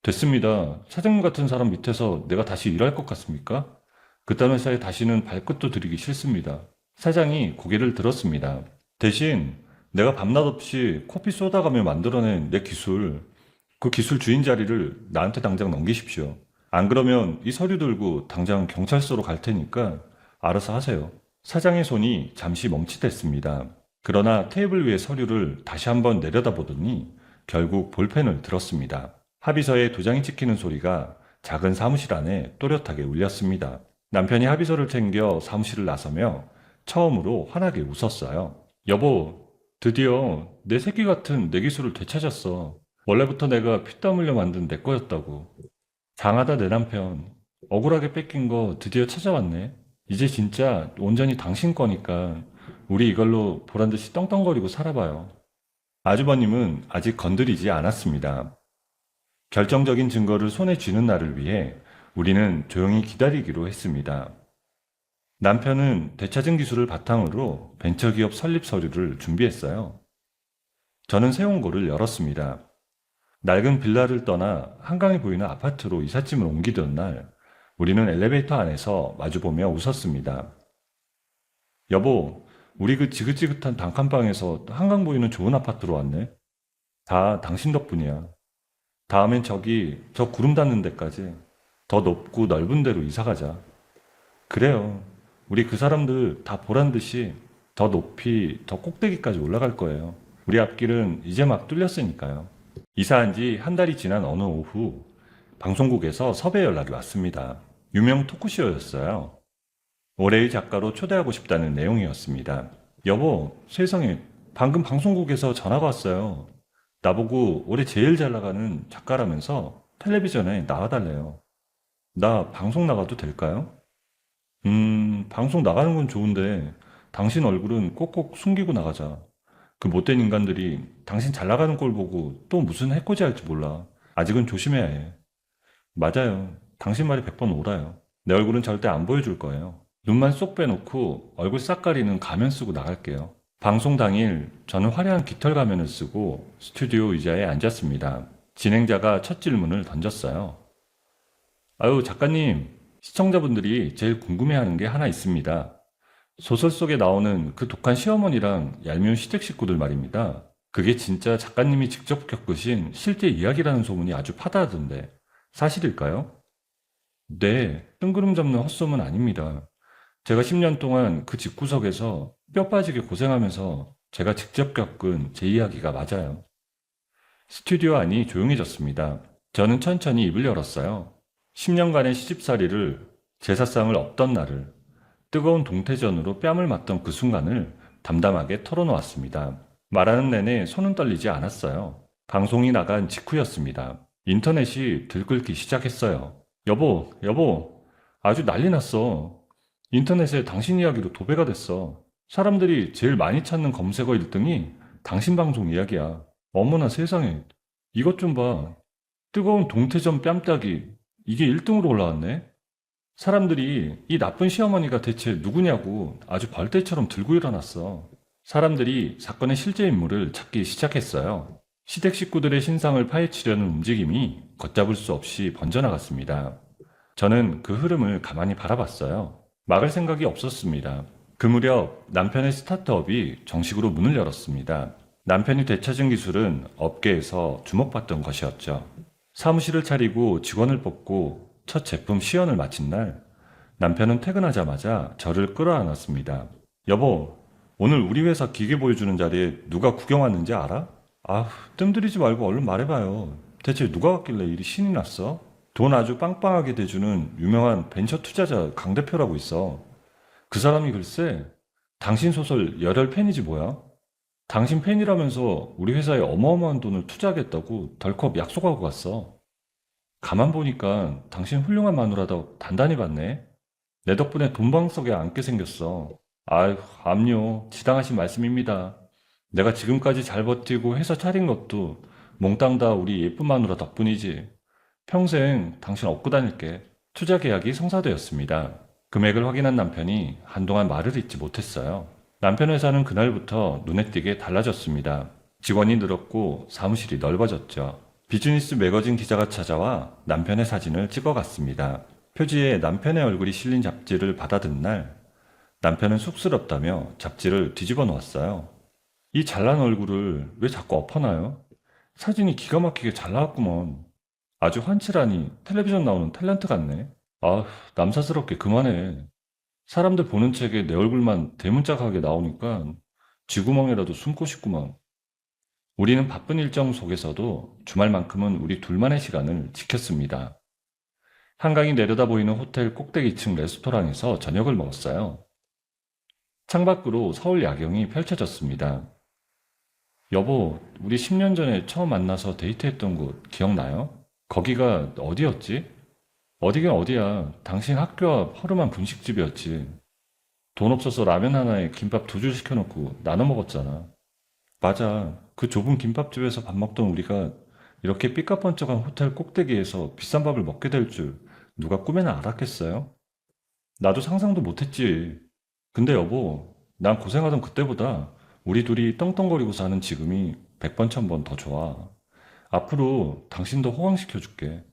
됐습니다. 사장님 같은 사람 밑에서 내가 다시 일할 것 같습니까? 그딴 회사에 다시는 발끝도 들이기 싫습니다. 사장이 고개를 들었습니다. 대신 내가 밤낮 없이 커피 쏟아가며 만들어낸 내 기술, 그 기술 주인 자리를 나한테 당장 넘기십시오. 안 그러면 이 서류 들고 당장 경찰서로 갈 테니까 알아서 하세요. 사장의 손이 잠시 멈칫했습니다. 그러나 테이블 위의 서류를 다시 한번 내려다보더니 결국 볼펜을 들었습니다. 합의서에 도장이 찍히는 소리가 작은 사무실 안에 또렷하게 울렸습니다. 남편이 합의서를 챙겨 사무실을 나서며 처음으로 환하게 웃었어요. 여보, 드디어 내 새끼 같은 내 기술을 되찾았어. 원래부터 내가 피땀 흘려 만든 내 거였다고. 장하다 내 남편. 억울하게 뺏긴 거 드디어 찾아왔네. 이제 진짜 온전히 당신 거니까 우리 이걸로 보란듯이 떵떵거리고 살아봐요. 아주버님은 아직 건드리지 않았습니다. 결정적인 증거를 손에 쥐는 날을 위해 우리는 조용히 기다리기로 했습니다. 남편은 되찾은 기술을 바탕으로 벤처기업 설립 서류를 준비했어요. 저는 세운고를 열었습니다. 낡은 빌라를 떠나 한강이 보이는 아파트로 이삿짐을 옮기던 날, 우리는 엘리베이터 안에서 마주보며 웃었습니다. 여보, 우리 그 지긋지긋한 단칸방에서 한강 보이는 좋은 아파트로 왔네. 다 당신 덕분이야. 다음엔 저기 저 구름 닿는 데까지 더 높고 넓은 데로 이사 가자. 그래요. 우리 그 사람들 다 보란 듯이 더 높이 더 꼭대기까지 올라갈 거예요. 우리 앞길은 이제 막 뚫렸으니까요. 이사한 지 한 달이 지난 어느 오후 방송국에서 섭외 연락이 왔습니다. 유명 토크쇼였어요. 올해의 작가로 초대하고 싶다는 내용이었습니다. 여보, 세상에 방금 방송국에서 전화가 왔어요. 나보고 올해 제일 잘 나가는 작가라면서 텔레비전에 나와달래요. 나 방송 나가도 될까요? 방송 나가는 건 좋은데 당신 얼굴은 꼭꼭 숨기고 나가자. 그 못된 인간들이 당신 잘 나가는 꼴 보고 또 무슨 해코지 할지 몰라. 아직은 조심해야 해. 맞아요. 당신 말이 100번 옳아요. 내 얼굴은 절대 안 보여줄 거예요. 눈만 쏙 빼놓고 얼굴 싹 가리는 가면 쓰고 나갈게요. 방송 당일 저는 화려한 깃털 가면을 쓰고 스튜디오 의자에 앉았습니다. 진행자가 첫 질문을 던졌어요. 아유, 작가님, 시청자분들이 제일 궁금해하는 게 하나 있습니다. 소설 속에 나오는 그 독한 시어머니랑 얄미운 시댁 식구들 말입니다. 그게 진짜 작가님이 직접 겪으신 실제 이야기라는 소문이 아주 파다하던데 사실일까요? 네, 뜬구름 잡는 헛소문 아닙니다. 제가 10년 동안 그 집구석에서 뼈 빠지게 고생하면서 제가 직접 겪은 제 이야기가 맞아요. 스튜디오 안이 조용해졌습니다. 저는 천천히 입을 열었어요. 10년간의 시집살이를, 제사상을 없던 날을, 뜨거운 동태전으로 뺨을 맞던 그 순간을 담담하게 털어놓았습니다. 말하는 내내 손은 떨리지 않았어요. 방송이 나간 직후였습니다. 인터넷이 들끓기 시작했어요. 여보, 여보, 아주 난리 났어. 인터넷에 당신 이야기로 도배가 됐어. 사람들이 제일 많이 찾는 검색어 1등이 당신 방송 이야기야. 어머나 세상에. 이것 좀 봐. 뜨거운 동태전 뺨따기. 이게 1등으로 올라왔네. 사람들이 이 나쁜 시어머니가 대체 누구냐고 아주 벌떼처럼 들고 일어났어. 사람들이 사건의 실제 인물을 찾기 시작했어요. 시댁 식구들의 신상을 파헤치려는 움직임이 걷잡을 수 없이 번져나갔습니다. 저는 그 흐름을 가만히 바라봤어요. 막을 생각이 없었습니다. 그 무렵 남편의 스타트업이 정식으로 문을 열었습니다. 남편이 되찾은 기술은 업계에서 주목받던 것이었죠. 사무실을 차리고 직원을 뽑고 첫 제품 시연을 마친 날, 남편은 퇴근하자마자 저를 끌어안았습니다. 여보, 오늘 우리 회사 기계 보여주는 자리에 누가 구경 왔는지 알아? 아, 뜸들이지 말고 얼른 말해봐요. 대체 누가 왔길래 이리 신이 났어? 돈 아주 빵빵하게 대주는 유명한 벤처 투자자 강 대표라고 있어. 그 사람이 글쎄, 당신 소설 열혈 팬이지 뭐야? 당신 팬이라면서 우리 회사에 어마어마한 돈을 투자하겠다고 덜컥 약속하고 갔어. 가만 보니까 당신 훌륭한 마누라다 단단히 봤네. 내 덕분에 돈방석에 앉게 생겼어. 아휴, 암요. 지당하신 말씀입니다. 내가 지금까지 잘 버티고 회사 차린 것도 몽땅 다 우리 예쁜 마누라 덕분이지. 평생 당신 업고 다닐게. 투자 계약이 성사되었습니다. 금액을 확인한 남편이 한동안 말을 잇지 못했어요. 남편 회사는 그날부터 눈에 띄게 달라졌습니다. 직원이 늘었고 사무실이 넓어졌죠. 비즈니스 매거진 기자가 찾아와 남편의 사진을 찍어갔습니다. 표지에 남편의 얼굴이 실린 잡지를 받아든 날, 남편은 쑥스럽다며 잡지를 뒤집어 놓았어요. 이 잘난 얼굴을 왜 자꾸 엎어놔요? 사진이 기가 막히게 잘 나왔구먼. 아주 환칠하니 텔레비전 나오는 탤런트 같네. 아, 남사스럽게 그만해. 사람들 보는 책에 내 얼굴만 대문짝하게 나오니까 쥐구멍이라도 숨고 싶구만. 우리는 바쁜 일정 속에서도 주말만큼은 우리 둘만의 시간을 지켰습니다. 한강이 내려다 보이는 호텔 꼭대기층 레스토랑에서 저녁을 먹었어요. 창밖으로 서울 야경이 펼쳐졌습니다. 여보, 우리 10년 전에 처음 만나서 데이트했던 곳 기억나요? 거기가 어디였지? 어디긴 어디야. 당신 학교와 허름한 분식집이었지. 돈 없어서 라면 하나에 김밥 2줄 시켜놓고 나눠 먹었잖아. 맞아. 그 좁은 김밥집에서 밥 먹던 우리가 이렇게 삐까뻔쩍한 호텔 꼭대기에서 비싼 밥을 먹게 될 줄 누가 꿈에나 알았겠어요? 나도 상상도 못했지. 근데 여보, 난 고생하던 그때보다 우리 둘이 떵떵거리고 사는 지금이 100번, 1000번 더 좋아. 앞으로 당신도 호강시켜줄게.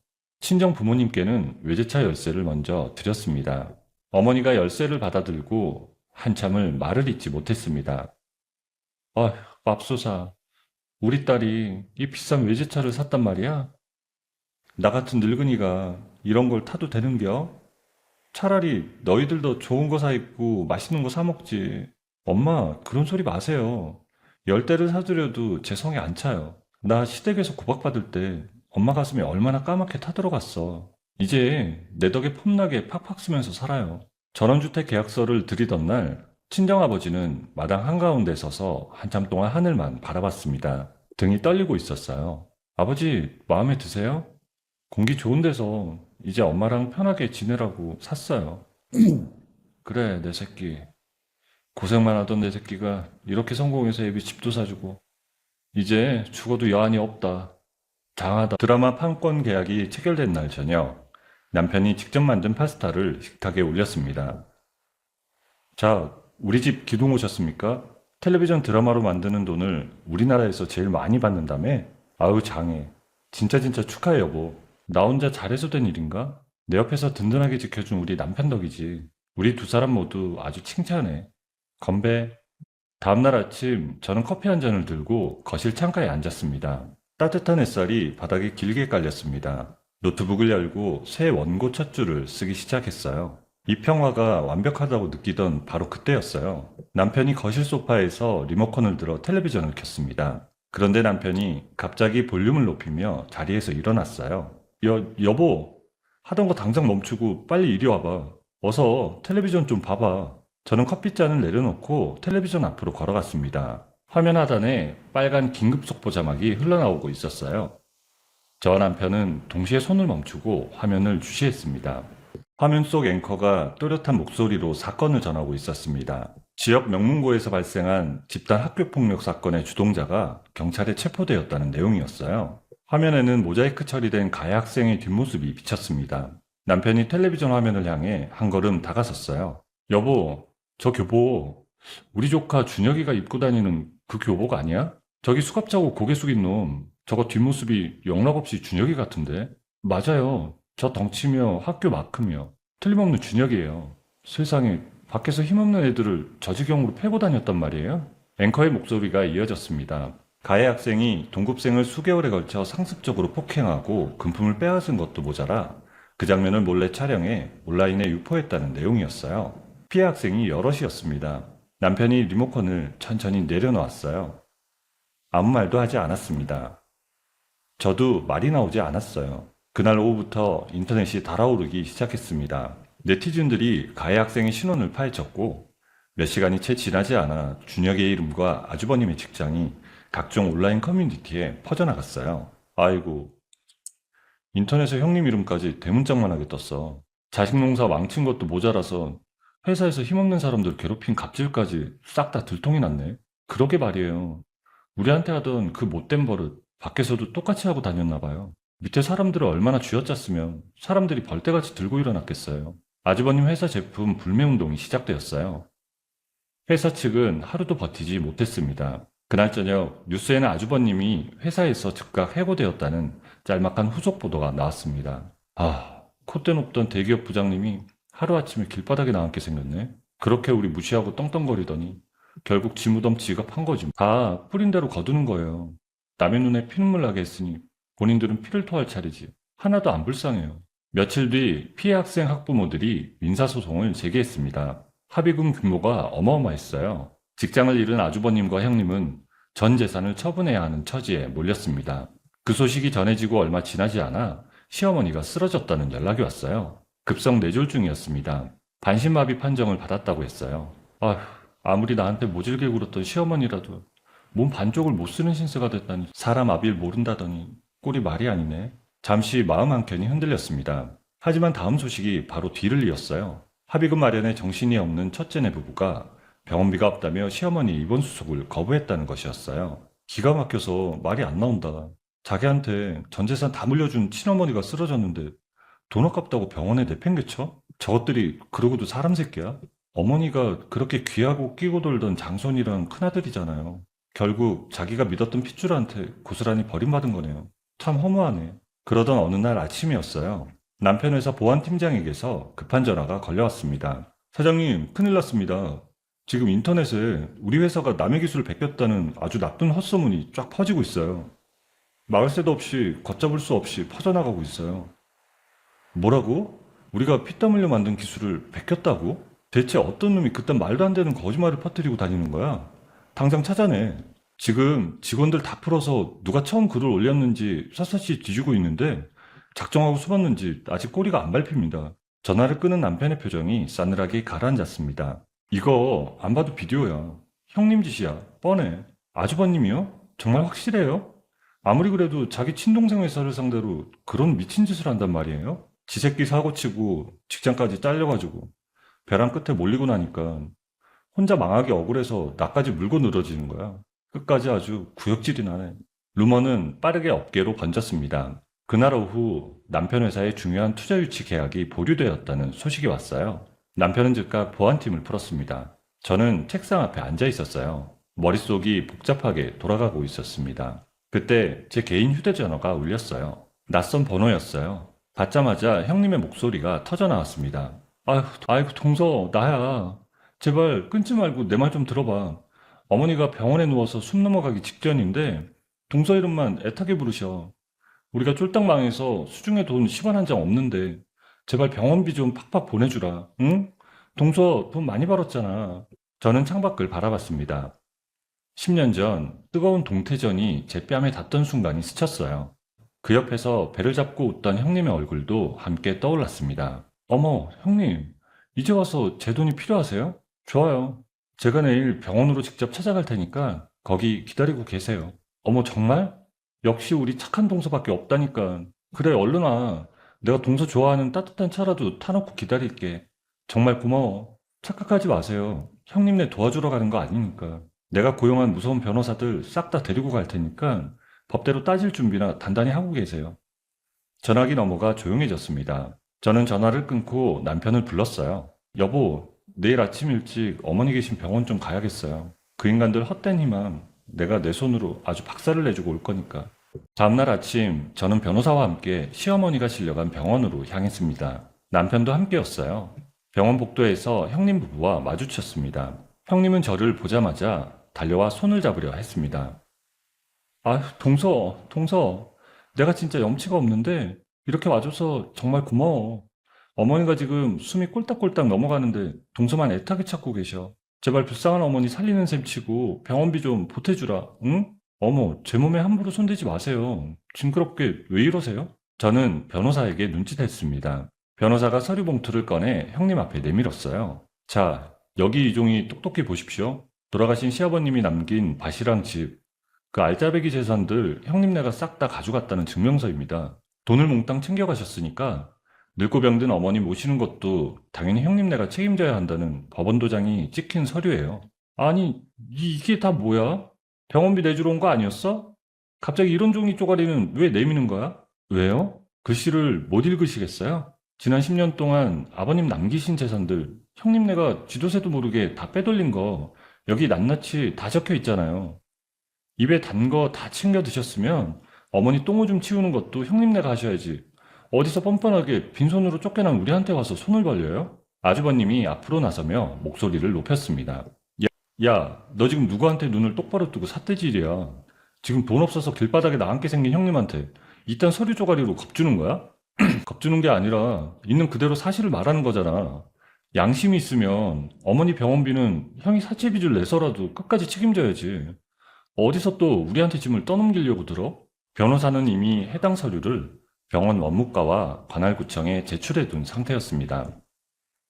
친정 부모님께는 외제차 열쇠를 먼저 드렸습니다. 어머니가 열쇠를 받아들고 한참을 말을 잇지 못했습니다. 아휴, 맙소사. 우리 딸이 이 비싼 외제차를 샀단 말이야? 나 같은 늙은이가 이런 걸 타도 되는겨? 차라리 너희들도 좋은 거 사 입고 맛있는 거 사 먹지. 엄마, 그런 소리 마세요. 열대를 사드려도 제 성에 안 차요. 나 시댁에서 구박받을 때 엄마 가슴이 얼마나 까맣게 타들어갔어. 이제 내 덕에 폼나게 팍팍 쓰면서 살아요. 전원주택 계약서를 드리던 날, 친정아버지는 마당 한가운데 서서 한참 동안 하늘만 바라봤습니다. 등이 떨리고 있었어요. 아버지, 마음에 드세요? 공기 좋은 데서 이제 엄마랑 편하게 지내라고 샀어요. 그래, 내 새끼. 고생만 하던 내 새끼가 이렇게 성공해서 애비 집도 사주고 이제 죽어도 여한이 없다. 장하다. 드라마 판권 계약이 체결된 날 저녁, 남편이 직접 만든 파스타를 식탁에 올렸습니다. 자, 우리 집 기둥 오셨습니까? 텔레비전 드라마로 만드는 돈을 우리나라에서 제일 많이 받는다며? 아우 장해. 진짜 축하해 여보. 나 혼자 잘해서 된 일인가? 내 옆에서 든든하게 지켜준 우리 남편 덕이지. 우리 두 사람 모두 아주 칭찬해. 건배. 다음날 아침 저는 커피 한 잔을 들고 거실 창가에 앉았습니다. 따뜻한 햇살이 바닥에 길게 깔렸습니다. 노트북을 열고 새 원고 첫 줄을 쓰기 시작했어요. 이 평화가 완벽하다고 느끼던 바로 그때였어요. 남편이 거실 소파에서 리모컨을 들어 텔레비전을 켰습니다. 그런데 남편이 갑자기 볼륨을 높이며 자리에서 일어났어요. 여보, 하던 거 당장 멈추고 빨리 이리 와봐. 어서 텔레비전 좀 봐봐. 저는 커피잔을 내려놓고 텔레비전 앞으로 걸어갔습니다. 화면 하단에 빨간 긴급 속보 자막이 흘러나오고 있었어요. 저와 남편은 동시에 손을 멈추고 화면을 주시했습니다. 화면 속 앵커가 또렷한 목소리로 사건을 전하고 있었습니다. 지역 명문고에서 발생한 집단 학교폭력 사건의 주동자가 경찰에 체포되었다는 내용이었어요. 화면에는 모자이크 처리된 가해 학생의 뒷모습이 비쳤습니다. 남편이 텔레비전 화면을 향해 한 걸음 다가섰어요. 여보, 저 교복 우리 조카 준혁이가 입고 다니는 그 교복 아니야? 저기 수갑차고 고개 숙인 놈 저거 뒷모습이 영락없이 준혁이 같은데? 맞아요. 저 덩치며 학교 마크며 틀림없는 준혁이에요. 세상에 밖에서 힘없는 애들을 저 지경으로 패고 다녔단 말이에요? 앵커의 목소리가 이어졌습니다. 가해 학생이 동급생을 수개월에 걸쳐 상습적으로 폭행하고 금품을 빼앗은 것도 모자라 그 장면을 몰래 촬영해 온라인에 유포했다는 내용이었어요. 피해 학생이 여럿이었습니다. 남편이 리모컨을 천천히 내려놓았어요. 아무 말도 하지 않았습니다. 저도 말이 나오지 않았어요. 그날 오후부터 인터넷이 달아오르기 시작했습니다. 네티즌들이 가해 학생의 신원을 파헤쳤고 몇 시간이 채 지나지 않아 준혁의 이름과 아주버님의 직장이 각종 온라인 커뮤니티에 퍼져나갔어요. 아이고, 인터넷에 형님 이름까지 대문짝만하게 떴어. 자식 농사 망친 것도 모자라서 회사에서 힘없는 사람들 괴롭힌 갑질까지 싹 다 들통이 났네. 그러게 말이에요. 우리한테 하던 그 못된 버릇 밖에서도 똑같이 하고 다녔나 봐요. 밑에 사람들을 얼마나 쥐어짰으면 사람들이 벌떼같이 들고 일어났겠어요. 아주버님 회사 제품 불매운동이 시작되었어요. 회사 측은 하루도 버티지 못했습니다. 그날 저녁 뉴스에는 아주버님이 회사에서 즉각 해고되었다는 짤막한 후속 보도가 나왔습니다. 아, 콧대 높던 대기업 부장님이 하루아침에 길바닥에 나앉게 생겼네. 그렇게 우리 무시하고 떵떵거리더니 결국 지 무덤 지가 판 거지. 다 뿌린 대로 거두는 거예요. 남의 눈에 피눈물 나게 했으니 본인들은 피를 토할 차례지. 하나도 안 불쌍해요. 며칠 뒤 피해 학생 학부모들이 민사소송을 제기했습니다. 합의금 규모가 어마어마했어요. 직장을 잃은 아주버님과 형님은 전 재산을 처분해야 하는 처지에 몰렸습니다. 그 소식이 전해지고 얼마 지나지 않아 시어머니가 쓰러졌다는 연락이 왔어요. 급성 뇌졸중이었습니다. 반신마비 판정을 받았다고 했어요. 아휴, 아무리 나한테 모질게 굴었던 시어머니라도 몸 반쪽을 못 쓰는 신세가 됐다니 사람 아비를 모른다더니 꼴이 말이 아니네. 잠시 마음 한켠이 흔들렸습니다. 하지만 다음 소식이 바로 뒤를 이었어요. 합의금 마련에 정신이 없는 첫째네 부부가 병원비가 없다며 시어머니 입원 수속을 거부했다는 것이었어요. 기가 막혀서 말이 안 나온다. 자기한테 전 재산 다 물려준 친어머니가 쓰러졌는데 돈 아깝다고 병원에 내팽개쳐? 저것들이 그러고도 사람 새끼야? 어머니가 그렇게 귀하고 끼고 돌던 장손이랑 큰아들이잖아요. 결국 자기가 믿었던 핏줄한테 고스란히 버림받은 거네요. 참 허무하네. 그러던 어느 날 아침이었어요. 남편 회사 보안팀장에게서 급한 전화가 걸려왔습니다. 사장님, 큰일 났습니다. 지금 인터넷에 우리 회사가 남의 기술을 베꼈다는 아주 나쁜 헛소문이 쫙 퍼지고 있어요. 막을 새도 없이 걷잡을 수 없이 퍼져나가고 있어요. 뭐라고? 우리가 피땀 흘려 만든 기술을 베꼈다고? 대체 어떤 놈이 그딴 말도 안 되는 거짓말을 퍼뜨리고 다니는 거야? 당장 찾아내. 지금 직원들 다 풀어서 누가 처음 글을 올렸는지 샅샅이 뒤지고 있는데 작정하고 숨었는지 아직 꼬리가 안 밟힙니다. 전화를 끊은 남편의 표정이 싸늘하게 가라앉았습니다. 이거 안 봐도 비디오야. 형님 짓이야. 뻔해. 아주버님이요? 정말 확실해요? 아무리 그래도 자기 친동생 회사를 상대로 그런 미친 짓을 한단 말이에요? 지 새끼 사고치고 직장까지 잘려가지고 벼랑 끝에 몰리고 나니까 혼자 망하기 억울해서 나까지 물고 늘어지는 거야. 끝까지 아주 구역질이 나네. 루머는 빠르게 업계로 번졌습니다. 그날 오후 남편 회사의 중요한 투자 유치 계약이 보류되었다는 소식이 왔어요. 남편은 즉각 보안팀을 풀었습니다. 저는 책상 앞에 앉아 있었어요. 머릿속이 복잡하게 돌아가고 있었습니다. 그때 제 개인 휴대전화가 울렸어요. 낯선 번호였어요. 받자마자 형님의 목소리가 터져 나왔습니다. 아이고, 동서, 나야. 제발 끊지 말고 내 말 좀 들어봐. 어머니가 병원에 누워서 숨 넘어가기 직전인데 동서 이름만 애타게 부르셔. 우리가 쫄딱 망해서 수중에 돈 10원 한 장 없는데 제발 병원비 좀 팍팍 보내주라. 응? 동서 돈 많이 벌었잖아. 저는 창밖을 바라봤습니다. 10년 전 뜨거운 동태전이 제 뺨에 닿던 순간이 스쳤어요. 그 옆에서 배를 잡고 웃던 형님의 얼굴도 함께 떠올랐습니다. 어머, 형님, 이제 와서 제 돈이 필요하세요? 좋아요. 제가 내일 병원으로 직접 찾아갈 테니까 거기 기다리고 계세요. 어머, 정말? 역시 우리 착한 동서밖에 없다니까. 그래, 얼른 와. 내가 동서 좋아하는 따뜻한 차라도 타놓고 기다릴게. 정말 고마워. 착각하지 마세요. 형님네 도와주러 가는 거 아니니까. 내가 고용한 무서운 변호사들 싹 다 데리고 갈 테니까 법대로 따질 준비나 단단히 하고 계세요. 전화기 너머가 조용해졌습니다. 저는 전화를 끊고 남편을 불렀어요. 여보, 내일 아침 일찍 어머니 계신 병원 좀 가야겠어요. 그 인간들 헛된 희망, 내가 내 손으로 아주 박살을 내주고 올 거니까. 다음날 아침, 저는 변호사와 함께 시어머니가 실려간 병원으로 향했습니다. 남편도 함께였어요. 병원 복도에서 형님 부부와 마주쳤습니다. 형님은 저를 보자마자 달려와 손을 잡으려 했습니다. 아, 동서, 내가 진짜 염치가 없는데 이렇게 와줘서 정말 고마워. 어머니가 지금 숨이 꼴딱꼴딱 넘어가는데 동서만 애타게 찾고 계셔. 제발 불쌍한 어머니 살리는 셈 치고 병원비 좀 보태주라, 응? 어머, 제 몸에 함부로 손대지 마세요. 징그럽게 왜 이러세요? 저는 변호사에게 눈짓했습니다. 변호사가 서류 봉투를 꺼내 형님 앞에 내밀었어요. 자, 여기 이 종이 똑똑히 보십시오. 돌아가신 시아버님이 남긴 밭이랑 집, 그 알짜배기 재산들 형님네가 싹 다 가져갔다는 증명서입니다. 돈을 몽땅 챙겨가셨으니까 늙고 병든 어머니 모시는 것도 당연히 형님네가 책임져야 한다는 법원 도장이 찍힌 서류예요. 아니, 이게 다 뭐야? 병원비 내주러 온 거 아니었어? 갑자기 이런 종이 쪼가리는 왜 내미는 거야? 왜요? 글씨를 못 읽으시겠어요? 지난 10년 동안 아버님 남기신 재산들 형님네가 쥐도새도 모르게 다 빼돌린 거 여기 낱낱이 다 적혀 있잖아요. 입에 단 거 다 챙겨 드셨으면 어머니 똥오줌 치우는 것도 형님네가 하셔야지. 어디서 뻔뻔하게 빈손으로 쫓겨난 우리한테 와서 손을 벌려요? 아주버님이 앞으로 나서며 목소리를 높였습니다. 야, 너 지금 누구한테 눈을 똑바로 뜨고 삿대질이야. 지금 돈 없어서 길바닥에 나앉게 생긴 형님한테 이딴 서류 조가리로 겁주는 거야? 겁주는 게 아니라 있는 그대로 사실을 말하는 거잖아. 양심이 있으면 어머니 병원비는 형이 사채빚을 내서라도 끝까지 책임져야지. 어디서 또 우리한테 짐을 떠넘기려고 들어? 변호사는 이미 해당 서류를 병원 원무과와 관할구청에 제출해 둔 상태였습니다.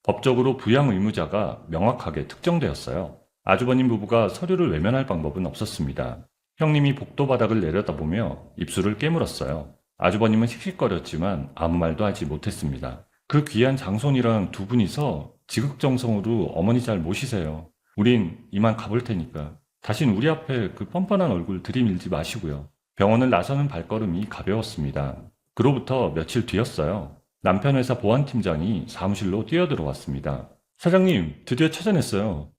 법적으로 부양 의무자가 명확하게 특정되었어요. 아주버님 부부가 서류를 외면할 방법은 없었습니다. 형님이 복도 바닥을 내려다보며 입술을 깨물었어요. 아주버님은 씩씩거렸지만 아무 말도 하지 못했습니다. 그 귀한 장손이랑 두 분이서 지극정성으로 어머니 잘 모시세요. 우린 이만 가볼 테니까. 다신 우리 앞에 그 뻔뻔한 얼굴 들이밀지 마시고요. 병원을 나서는 발걸음이 가벼웠습니다. 그로부터 며칠 뒤였어요. 남편 회사 보안팀장이 사무실로 뛰어들어왔습니다. 사장님, 드디어 찾아냈어요.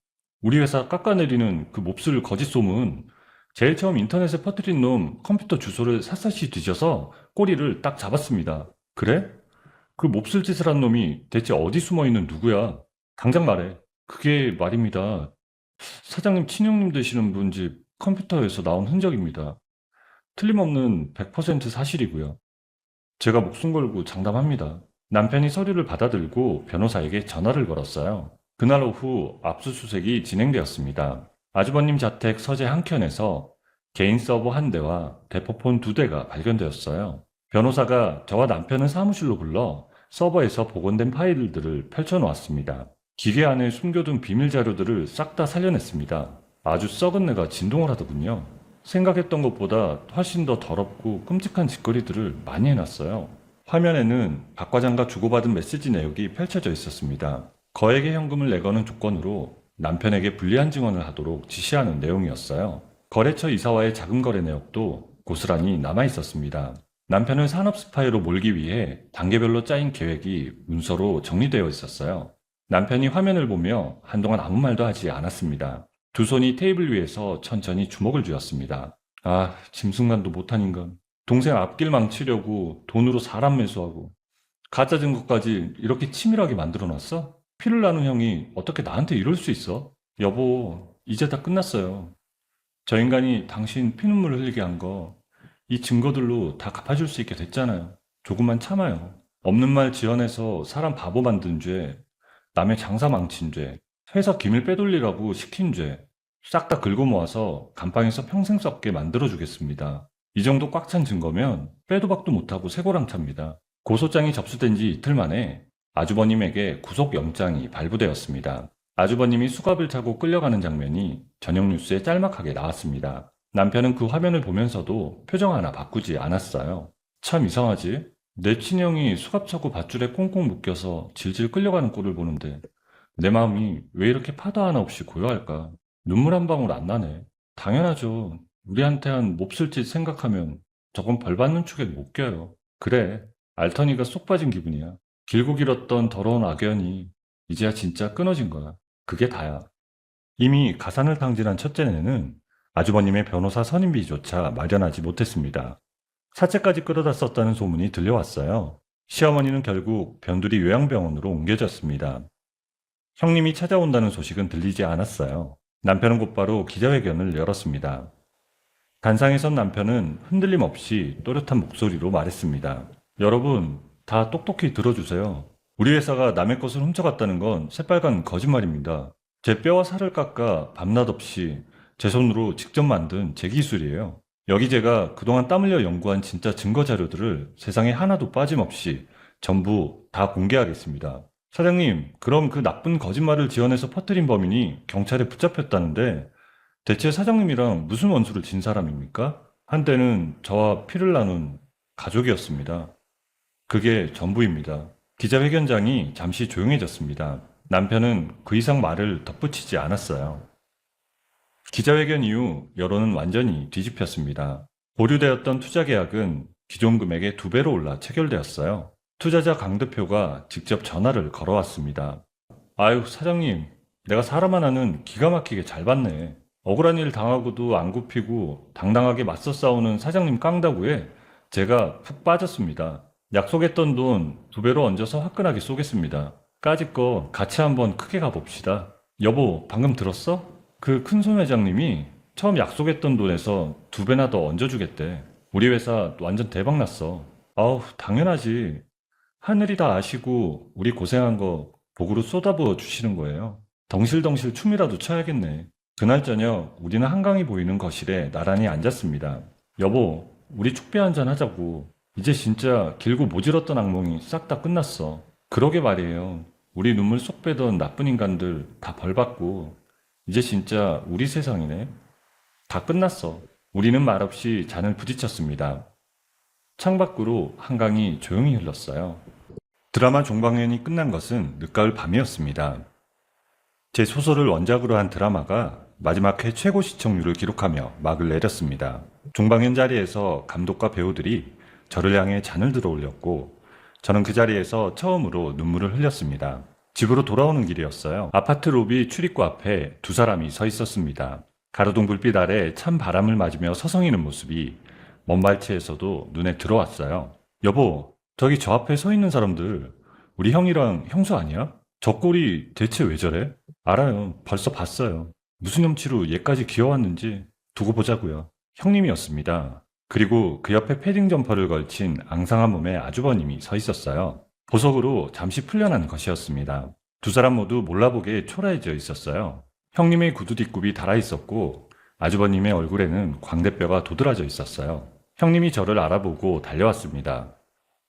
우리 회사 깎아내리는 그 몹쓸 거짓 소문. 제일 처음 인터넷에 퍼뜨린 놈 컴퓨터 주소를 샅샅이 뒤져서 꼬리를 딱 잡았습니다. 그래? 그 몹쓸 짓을 한 놈이 대체 어디 숨어있는 누구야? 당장 말해. 그게 말입니다. 사장님 친형님 되시는 분 집 컴퓨터에서 나온 흔적입니다. 틀림없는 100% 사실이고요. 제가 목숨 걸고 장담합니다. 남편이 서류를 받아들고 변호사에게 전화를 걸었어요. 그날 오후 압수수색이 진행되었습니다. 아주버님 자택 서재 한켠에서 개인 서버 한 대와 대포폰 두 대가 발견되었어요. 변호사가 저와 남편을 사무실로 불러 서버에서 복원된 파일들을 펼쳐놓았습니다. 기계 안에 숨겨둔 비밀 자료들을 싹 다 살려냈습니다. 아주 썩은 내가 진동을 하더군요. 생각했던 것보다 훨씬 더 더럽고 끔찍한 짓거리들을 많이 해놨어요. 화면에는 박 과장과 주고받은 메시지 내역이 펼쳐져 있었습니다. 거액의 현금을 내거는 조건으로 남편에게 불리한 증언을 하도록 지시하는 내용이었어요. 거래처 이사와의 자금 거래 내역도 고스란히 남아 있었습니다. 남편을 산업 스파이로 몰기 위해 단계별로 짜인 계획이 문서로 정리되어 있었어요. 남편이 화면을 보며 한동안 아무 말도 하지 않았습니다. 두 손이 테이블 위에서 천천히 주먹을 쥐었습니다. 아, 짐승만도 못한 인간. 동생 앞길 망치려고 돈으로 사람 매수하고 가짜 증거까지 이렇게 치밀하게 만들어놨어? 피를 나눈 형이 어떻게 나한테 이럴 수 있어? 여보, 이제 다 끝났어요. 저 인간이 당신 피눈물 흘리게 한 거 이 증거들로 다 갚아줄 수 있게 됐잖아요. 조금만 참아요. 없는 말 지어내서 사람 바보 만든 죄, 남의 장사 망친 죄, 회사 기밀 빼돌리라고 시킨 죄, 싹 다 긁어 모아서 감방에서 평생 썩게 만들어주겠습니다. 이 정도 꽉 찬 증거면 빼도 박도 못하고 쇠고랑 찹니다. 고소장이 접수된 지 이틀 만에 아주버님에게 구속영장이 발부되었습니다. 아주버님이 수갑을 차고 끌려가는 장면이 저녁 뉴스에 짤막하게 나왔습니다. 남편은 그 화면을 보면서도 표정 하나 바꾸지 않았어요. 참 이상하지? 내 친형이 수갑 차고 밧줄에 꽁꽁 묶여서 질질 끌려가는 꼴을 보는데 내 마음이 왜 이렇게 파도 하나 없이 고요할까? 눈물 한 방울 안 나네. 당연하죠. 우리한테 한 몹쓸 짓 생각하면 저건 벌 받는 축에 못 껴요. 그래, 알턴이가 쏙 빠진 기분이야. 길고 길었던 더러운 악연이 이제야 진짜 끊어진 거야. 그게 다야. 이미 가산을 탕진한 첫째네는 아주버님의 변호사 선임비조차 마련하지 못했습니다. 사채까지 끌어다 썼다는 소문이 들려왔어요. 시어머니는 결국 변두리 요양병원으로 옮겨졌습니다. 형님이 찾아온다는 소식은 들리지 않았어요. 남편은 곧바로 기자회견을 열었습니다. 단상에선 남편은 흔들림 없이 또렷한 목소리로 말했습니다. 여러분, 다 똑똑히 들어주세요. 우리 회사가 남의 것을 훔쳐갔다는 건 새빨간 거짓말입니다. 제 뼈와 살을 깎아 밤낮 없이 제 손으로 직접 만든 제 기술이에요. 여기 제가 그동안 땀 흘려 연구한 진짜 증거 자료들을 세상에 하나도 빠짐없이 전부 다 공개하겠습니다. 사장님, 그럼 그 나쁜 거짓말을 지어내서 퍼뜨린 범인이 경찰에 붙잡혔다는데 대체 사장님이랑 무슨 원수를 진 사람입니까? 한때는 저와 피를 나눈 가족이었습니다. 그게 전부입니다. 기자회견장이 잠시 조용해졌습니다. 남편은 그 이상 말을 덧붙이지 않았어요. 기자회견 이후 여론은 완전히 뒤집혔습니다. 보류되었던 투자 계약은 기존 금액의 2배로 올라 체결되었어요. 투자자 강 대표가 직접 전화를 걸어왔습니다. 아유, 사장님, 내가 사람 하나는 기가 막히게 잘 봤네. 억울한 일 당하고도 안 굽히고 당당하게 맞서 싸우는 사장님 깡다구에 제가 푹 빠졌습니다. 약속했던 돈 2배로 얹어서 화끈하게 쏘겠습니다. 까짓 거 같이 한번 크게 가봅시다. 여보, 방금 들었어? 그 큰손 회장님이 처음 약속했던 돈에서 2배나 더 얹어주겠대. 우리 회사 완전 대박 났어. 아우, 당연하지. 하늘이 다 아시고 우리 고생한 거 복으로 쏟아부어 주시는 거예요. 덩실덩실 춤이라도 춰야겠네. 그날 저녁 우리는 한강이 보이는 거실에 나란히 앉았습니다. 여보, 우리 축배 한잔 하자고. 이제 진짜 길고 모질었던 악몽이 싹 다 끝났어. 그러게 말이에요. 우리 눈물 쏙 빼던 나쁜 인간들 다 벌받고 이제 진짜 우리 세상이네. 다 끝났어. 우리는 말없이 잔을 부딪혔습니다. 창밖으로 한강이 조용히 흘렀어요. 드라마 종방연이 끝난 것은 늦가을 밤이었습니다. 제 소설을 원작으로 한 드라마가 마지막 회 최고 시청률을 기록하며 막을 내렸습니다. 종방연 자리에서 감독과 배우들이 저를 향해 잔을 들어 올렸고 저는 그 자리에서 처음으로 눈물을 흘렸습니다. 집으로 돌아오는 길이었어요. 아파트 로비 출입구 앞에 2사람이 서 있었습니다. 가로등 불빛 아래 찬 바람을 맞으며 서성이는 모습이 먼 발치에서도 눈에 들어왔어요. 여보, 저기 저 앞에 서 있는 사람들 우리 형이랑 형수 아니야? 저 꼴이 대체 왜 저래? 알아요. 벌써 봤어요. 무슨 염치로 얘까지 기어왔는지 두고 보자고요. 형님이었습니다. 그리고 그 옆에 패딩 점퍼를 걸친 앙상한 몸의 아주버님이 서 있었어요. 보석으로 잠시 풀려난 것이었습니다. 2사람 모두 몰라보게 초라해져 있었어요. 형님의 구두 뒷굽이 달아있었고 아주버님의 얼굴에는 광대뼈가 도드라져 있었어요. 형님이 저를 알아보고 달려왔습니다.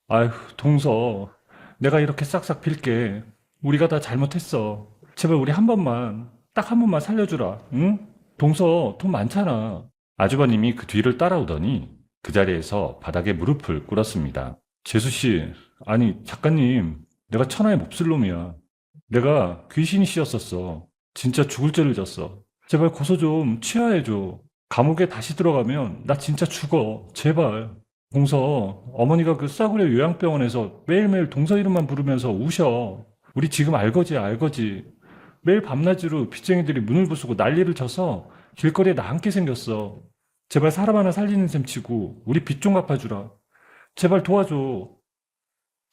아휴, 동서, 내가 이렇게 싹싹 빌게. 우리가 다 잘못했어. 제발 우리 한 번만, 딱 한 번만 살려주라. 응? 동서, 돈 많잖아. 아주버님이 그 뒤를 따라오더니 그 자리에서 바닥에 무릎을 꿇었습니다. 재수씨, 아니 작가님, 내가 천하의 몹쓸 놈이야. 내가 귀신이 씌었었어. 진짜 죽을 죄를 졌어. 제발 고소 좀 취하해줘. 감옥에 다시 들어가면 나 진짜 죽어. 제발. 동서, 어머니가 그 싸구려 요양병원에서 매일매일 동서 이름만 부르면서 우셔. 우리 지금 알거지 알거지. 매일 밤낮으로 빚쟁이들이 문을 부수고 난리를 쳐서 길거리에 나 앉게 생겼어. 제발 사람 하나 살리는 셈 치고 우리 빚 좀 갚아주라. 제발 도와줘.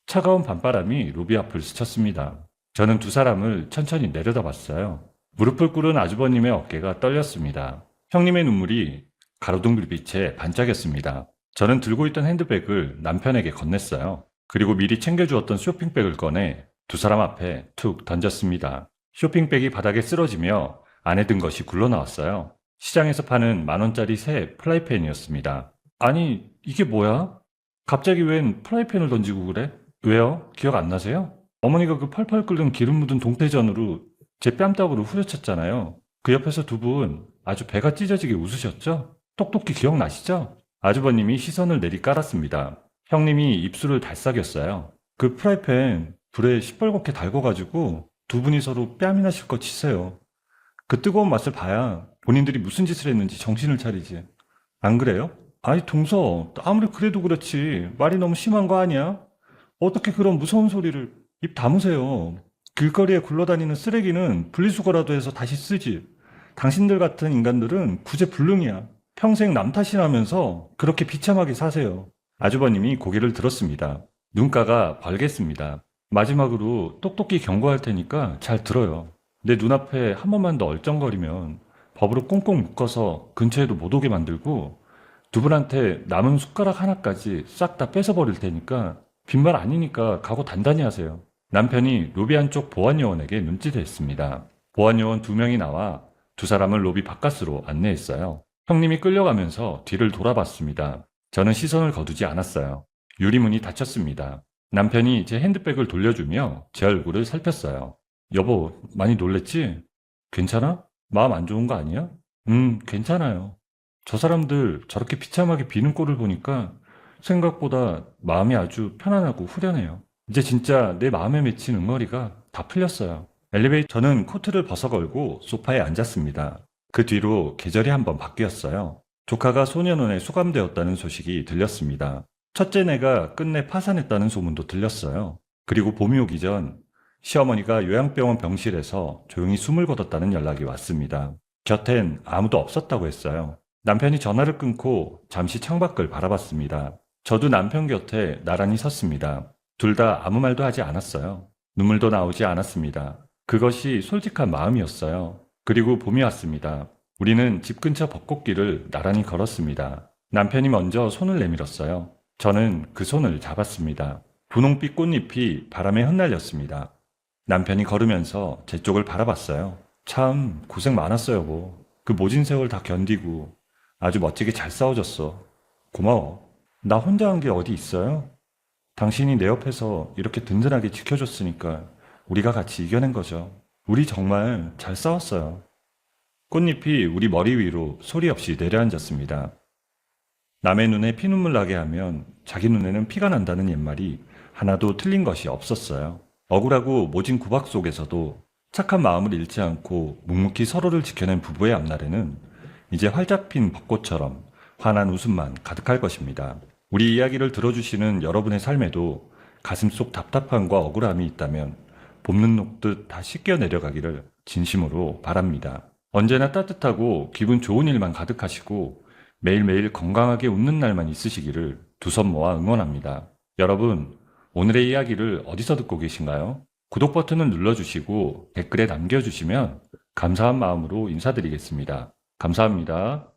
차가운 밤바람이 로비 앞을 스쳤습니다. 저는 2사람을 천천히 내려다봤어요. 무릎을 꿇은 아주버님의 어깨가 떨렸습니다. 형님의 눈물이 가로등 불빛에 반짝였습니다. 저는 들고 있던 핸드백을 남편에게 건넸어요. 그리고 미리 챙겨주었던 쇼핑백을 꺼내 두 사람 앞에 툭 던졌습니다. 쇼핑백이 바닥에 쓰러지며 안에 든 것이 굴러나왔어요. 시장에서 파는 10,000원짜리 새 프라이팬이었습니다. 아니, 이게 뭐야? 갑자기 웬 프라이팬을 던지고 그래? 왜요? 기억 안 나세요? 어머니가 그 펄펄 끓는 기름 묻은 동태전으로 제 뺨따구로 후려쳤잖아요. 그 옆에서 두 분 아주 배가 찢어지게 웃으셨죠? 똑똑히 기억나시죠? 아주버님이 시선을 내리 깔았습니다. 형님이 입술을 달싹였어요. 그 프라이팬 불에 시뻘겋게 달궈가지고 두 분이 서로 뺨이나 실컷 치세요. 그 뜨거운 맛을 봐야 본인들이 무슨 짓을 했는지 정신을 차리지. 안 그래요? 아니, 동서, 아무리 그래도 그렇지. 말이 너무 심한 거 아니야? 어떻게 그런 무서운 소리를. 입 다무세요. 길거리에 굴러다니는 쓰레기는 분리수거라도 해서 다시 쓰지. 당신들 같은 인간들은 구제불능이야. 평생 남 탓이라면서 그렇게 비참하게 사세요. 아주버님이 고개를 들었습니다. 눈가가 벌겠습니다. 마지막으로 똑똑히 경고할 테니까 잘 들어요. 내 눈앞에 한 번만 더 얼쩡거리면 법으로 꽁꽁 묶어서 근처에도 못 오게 만들고 두 분한테 남은 숟가락 하나까지 싹 다 뺏어버릴 테니까 빈말 아니니까 각오 단단히 하세요. 남편이 로비 안쪽 보안요원에게 눈짓했습니다. 보안요원 2명이 나와 두 사람을 로비 바깥으로 안내했어요. 형님이 끌려가면서 뒤를 돌아봤습니다. 저는 시선을 거두지 않았어요. 유리문이 닫혔습니다. 남편이 제 핸드백을 돌려주며 제 얼굴을 살폈어요. 여보, 많이 놀랬지? 괜찮아? 마음 안 좋은 거 아니야? 괜찮아요. 저 사람들 저렇게 비참하게 비는 꼴을 보니까 생각보다 마음이 아주 편안하고 후련해요. 이제 진짜 내 마음에 맺힌 응어리가 다 풀렸어요. 저는 코트를 벗어걸고 소파에 앉았습니다. 그 뒤로 계절이 한번 바뀌었어요. 조카가 소년원에 수감되었다는 소식이 들렸습니다. 첫째 내가 끝내 파산했다는 소문도 들렸어요. 그리고 봄이 오기 전 시어머니가 요양병원 병실에서 조용히 숨을 거뒀다는 연락이 왔습니다. 곁엔 아무도 없었다고 했어요. 남편이 전화를 끊고 잠시 창밖을 바라봤습니다. 저도 남편 곁에 나란히 섰습니다. 둘 다 아무 말도 하지 않았어요. 눈물도 나오지 않았습니다. 그것이 솔직한 마음이었어요. 그리고 봄이 왔습니다. 우리는 집 근처 벚꽃길을 나란히 걸었습니다. 남편이 먼저 손을 내밀었어요. 저는 그 손을 잡았습니다. 분홍빛 꽃잎이 바람에 흩날렸습니다. 남편이 걸으면서 제 쪽을 바라봤어요. 참 고생 많았어요, 여보. 그 모진 세월 다 견디고 아주 멋지게 잘 싸워줬어. 고마워. 나 혼자 한 게 어디 있어요? 당신이 내 옆에서 이렇게 든든하게 지켜줬으니까 우리가 같이 이겨낸 거죠. 우리 정말 잘 싸웠어요. 꽃잎이 우리 머리 위로 소리 없이 내려앉았습니다. 남의 눈에 피눈물 나게 하면 자기 눈에는 피가 난다는 옛말이 하나도 틀린 것이 없었어요. 억울하고 모진 구박 속에서도 착한 마음을 잃지 않고 묵묵히 서로를 지켜낸 부부의 앞날에는 이제 활짝 핀 벚꽃처럼 환한 웃음만 가득할 것입니다. 우리 이야기를 들어주시는 여러분의 삶에도 가슴속 답답함과 억울함이 있다면 봄눈 녹듯 다 씻겨 내려가기를 진심으로 바랍니다. 언제나 따뜻하고 기분 좋은 일만 가득하시고 매일매일 건강하게 웃는 날만 있으시기를 두 손 모아 응원합니다. 여러분, 오늘의 이야기를 어디서 듣고 계신가요? 구독 버튼을 눌러주시고 댓글에 남겨주시면 감사한 마음으로 인사드리겠습니다. 감사합니다.